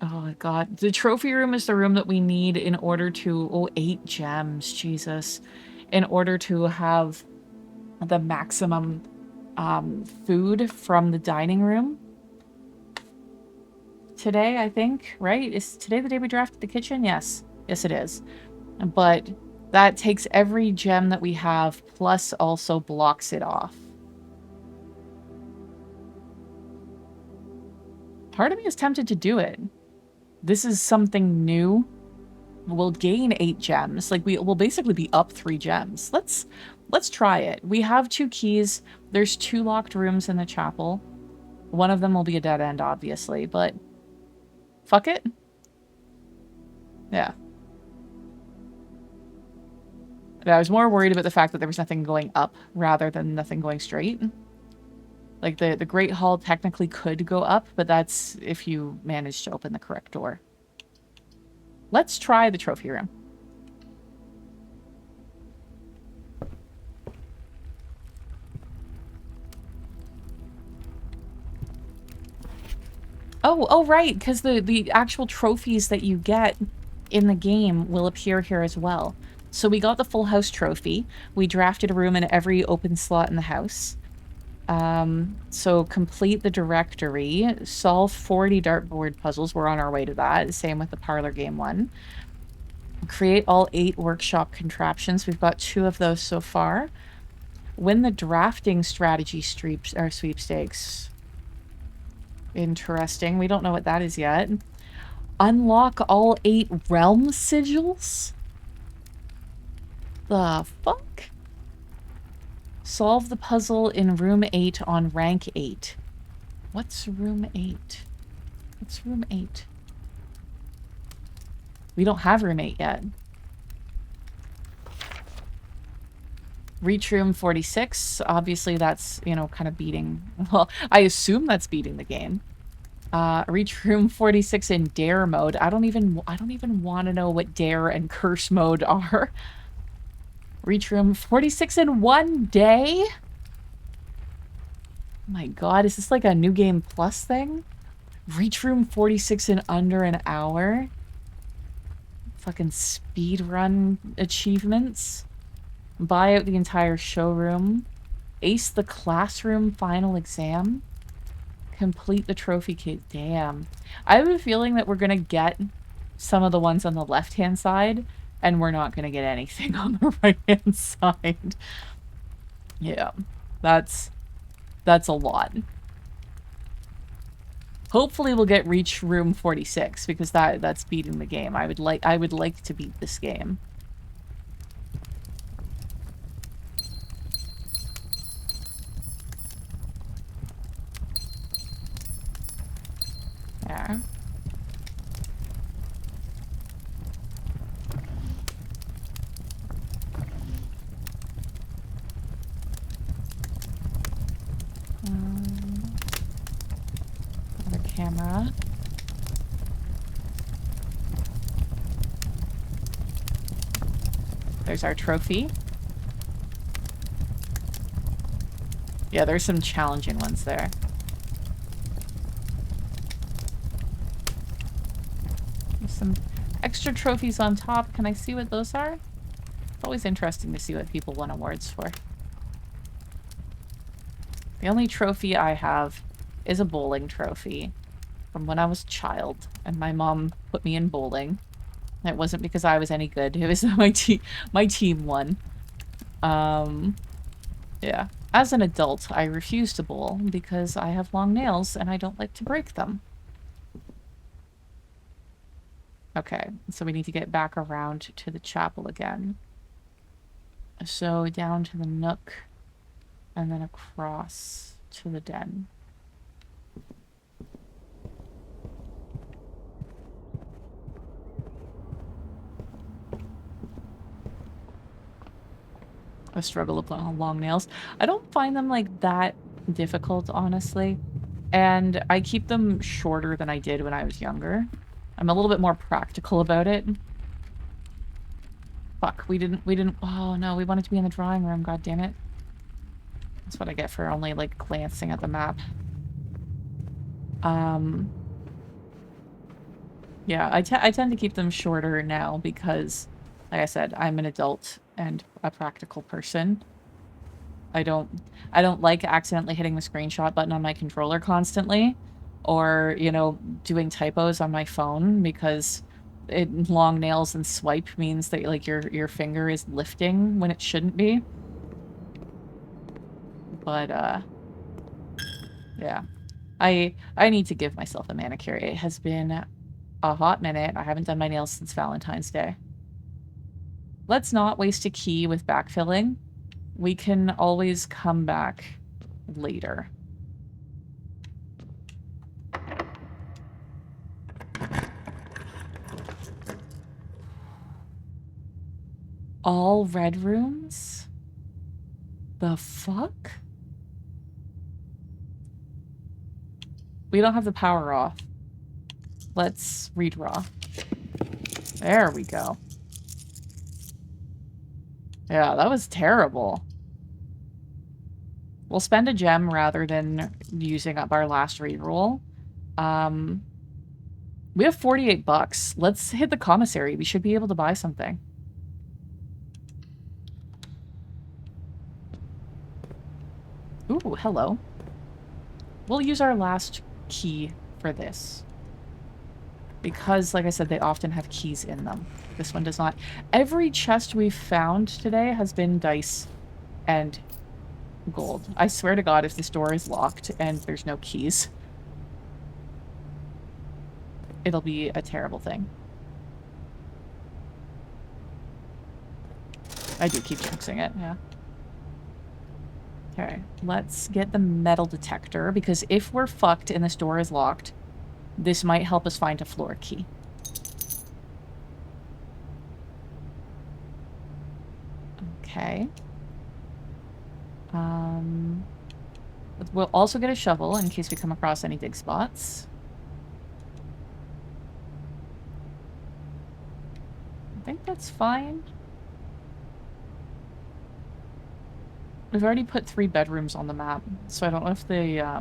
oh, God. The trophy room is the room that we need in order to... oh, 8 gems. Jesus. In order to have the maximum food from the dining room. Today, I think, right? Is today the day we drafted the kitchen? Yes. Yes, it is. But that takes every gem that we have, plus also blocks it off. Part of me is tempted to do it. This is something new. We'll gain 8 gems. Like, we'll basically be up 3 gems. Let's try it. We have 2 keys. There's 2 locked rooms in the chapel. One of them will be a dead end, obviously, but... fuck it. Yeah. I was more worried about the fact that there was nothing going up rather than nothing going straight. Like, the Great Hall technically could go up, but that's if you manage to open the correct door. Let's try the trophy room. Oh, right, because the actual trophies that you get in the game will appear here as well. So we got the full house trophy. We drafted a room in every open slot in the house. So complete the directory, solve 40 dartboard puzzles. We're on our way to that. Same with the parlor game one. Create all 8 workshop contraptions. We've got 2 of those so far. Win the drafting strategy sweepstakes. Interesting. We don't know what that is yet. Unlock all 8 realm sigils? The fuck? Solve the puzzle in room 8 on rank 8. What's room 8? What's room 8? We don't have room 8 yet. Reach room 46. Obviously that's, you know, kind of beating... well, I assume that's beating the game. Reach room 46 in dare mode. I don't even want to know what dare and curse mode are. Reach room 46 in 1 day? Oh my god, is this like a New Game Plus thing? Reach room 46 in under an hour? Fucking speedrun achievements? Buy out the entire showroom? Ace the classroom final exam? Complete the trophy case. Damn. I have a feeling that we're gonna get some of the ones on the left-hand side, and we're not gonna get anything on the right-hand side. Yeah. That's a lot. Hopefully we'll get reach room 46, because that's beating the game. I would like to beat this game. There. The camera. There's our trophy. Yeah, there's some challenging ones there. There's some extra trophies on top. Can I see what those are? It's always interesting to see what people won awards for. The only trophy I have is a bowling trophy from when I was a child, and my mom put me in bowling. It wasn't because I was any good. It was my team won. Yeah. As an adult, I refuse to bowl because I have long nails and I don't like to break them. Okay, so we need to get back around to the chapel again. So down to the nook and then across to the den. I struggle with long nails. I don't find them like that difficult, honestly. And I keep them shorter than I did when I was younger. I'm a little bit more practical about it. Fuck, we didn't, oh no, we wanted to be in the drawing room, god damn it. That's what I get for only, like, glancing at the map. Yeah, I tend to keep them shorter now because, like I said, I'm an adult and a practical person. I don't like accidentally hitting the screenshot button on my controller constantly, or, you know, doing typos on my phone because long nails and swipe means that, like, your finger is lifting when it shouldn't be. But, yeah. I need to give myself a manicure. It has been a hot minute. I haven't done my nails since Valentine's Day. Let's not waste a key with backfilling. We can always come back later. All red rooms? The fuck? We don't have the power off. Let's redraw. There we go. Yeah, that was terrible. We'll spend a gem rather than using up our last reroll. We have 48 bucks. Let's hit the commissary. We should be able to buy something. Ooh, hello. We'll use our last key for this. Because, like I said, they often have keys in them. This one does not. Every chest we've found today has been dice and gold. I swear to God, if this door is locked and there's no keys, it'll be a terrible thing. I do keep jinxing it, yeah. Okay, let's get the metal detector, because if we're fucked and this door is locked, this might help us find a floor key. Okay. We'll also get a shovel in case we come across any dig spots. I think that's fine. We've already put 3 bedrooms on the map, so I don't know if the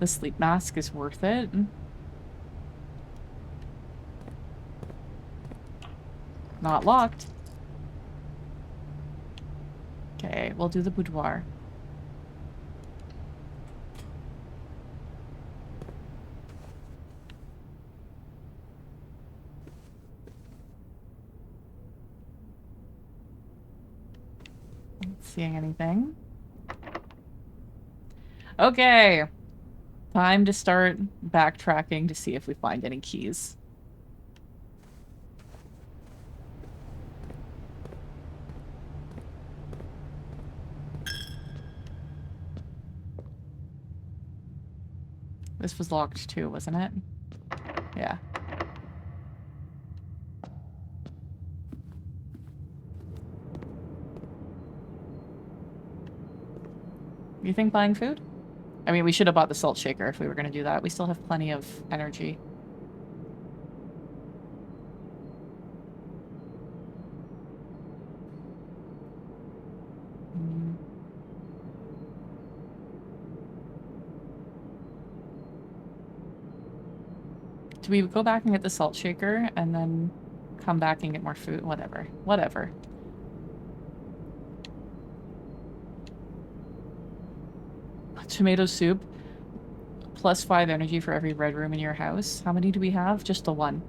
sleep mask is worth it. Not locked. Okay, we'll do the boudoir. Not seeing anything. Okay. Time to start backtracking to see if we find any keys. This was locked too, wasn't it? Yeah. You think buying food? I mean, we should have bought the salt shaker if we were going to do that. We still have plenty of energy. Do we go back and get the salt shaker and then come back and get more food? Whatever. Whatever. Tomato soup. Plus 5 energy for every red room in your house. How many do we have? Just the one.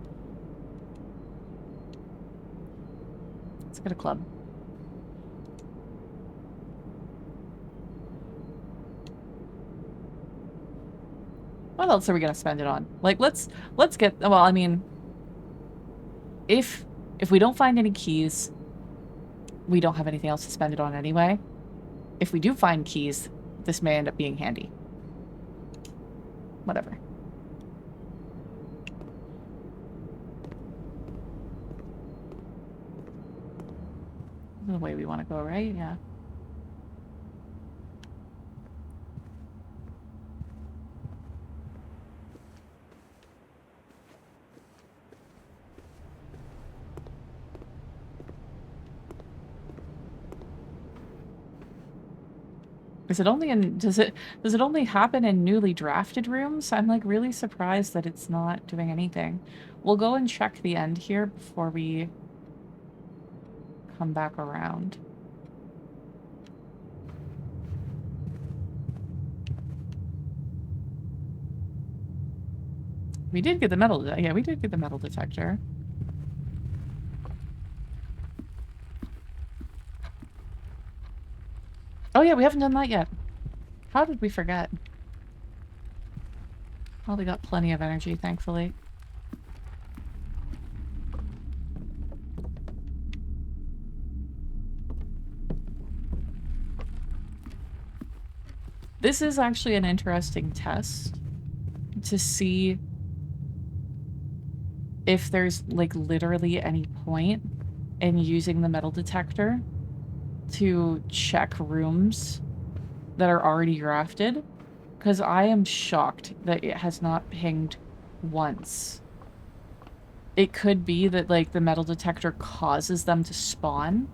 Let's get a club. What else are we gonna spend it on? Like, let's get, well, I mean, if we don't find any keys, we don't have anything else to spend it on anyway. If we do find keys, this may end up being handy. Whatever. The way we want to go, right? Yeah. Is it only in, does it only happen in newly drafted rooms? I'm like really surprised that it's not doing anything. We'll go and check the end here before we come back around. We did get the metal, yeah, we did get the metal detector. Oh yeah, we haven't done that yet. How did we forget? Well, we got plenty of energy, thankfully. This is actually an interesting test to see if there's, like, literally any point in using the metal detector to check rooms that are already drafted, because I am shocked that it has not pinged once. It could be that, like, the metal detector causes them to spawn,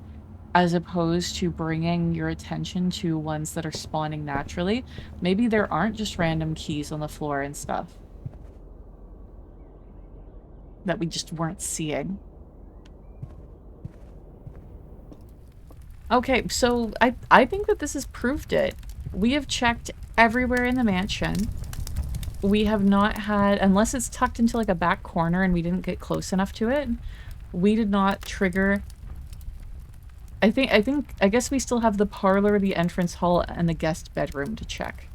as opposed to bringing your attention to ones that are spawning naturally. Maybe there aren't just random keys on the floor and stuff that we just weren't seeing. Okay, so I think that this has proved it. We have checked everywhere in the mansion. We have not had, unless it's tucked into like a back corner and we didn't get close enough to it, we did not trigger. I guess we still have the parlor, the entrance hall, and the guest bedroom to check.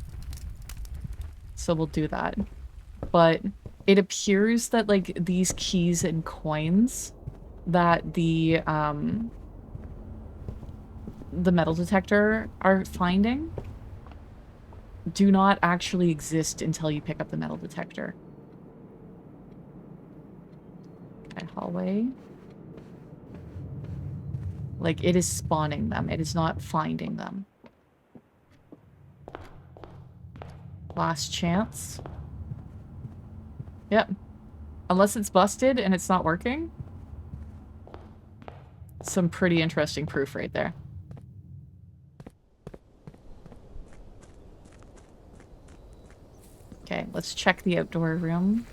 So we'll do that. But it appears that like these keys and coins that the metal detector are finding do not actually exist until you pick up the metal detector. Okay, hallway. Like, it is spawning them. It is not finding them. Last chance. Yep. Unless it's busted and it's not working. Some pretty interesting proof right there. Okay, let's check the outdoor room.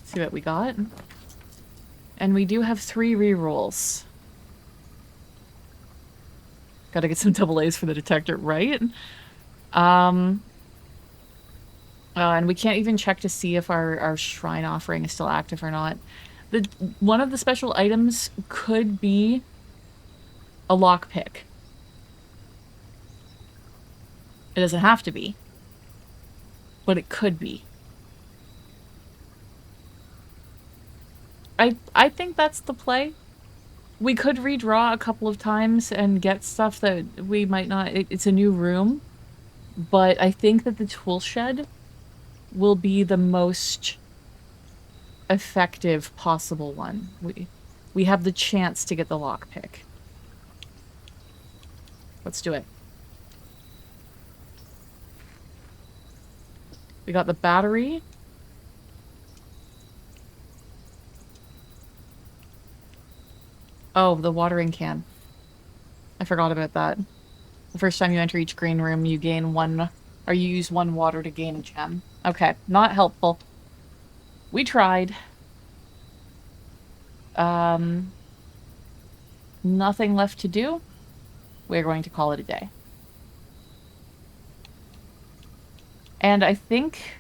See what we got. And we do have 3 rerolls. Gotta get some double A's for the detector, right? And we can't even check to see if our shrine offering is still active or not. One of the special items could be a lockpick. It doesn't have to be, but it could be. I think that's the play. We could redraw a couple of times and get stuff that we might not... It's a new room, but I think that the tool shed will be the most effective possible one. We have the chance to get the lockpick. Let's do it. We got the battery. Oh, the watering can. I forgot about that. The first time you enter each green room, you gain 1... or you use 1 water to gain a gem. Okay, not helpful. We tried. Nothing left to do. We're going to call it a day. And I think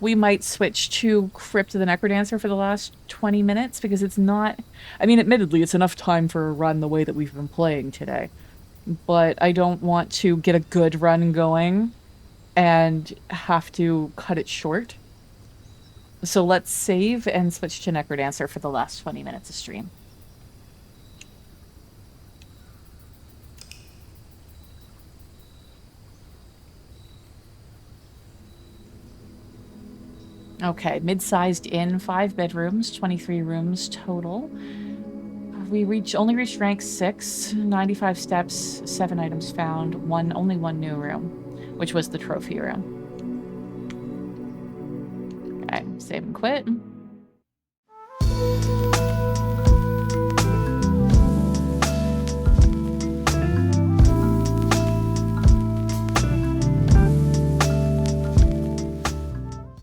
we might switch to Crypt of the Necrodancer for the last 20 minutes, because it's not... I mean, admittedly, it's enough time for a run the way that we've been playing today. But I don't want to get a good run going and have to cut it short. So let's save and switch to Necrodancer for the last 20 minutes of stream. Okay, mid-sized inn, 5 bedrooms, 23 rooms total. We only reached rank 6, 95 steps, 7 items found, only one new room, which was the trophy room. Okay, save and quit.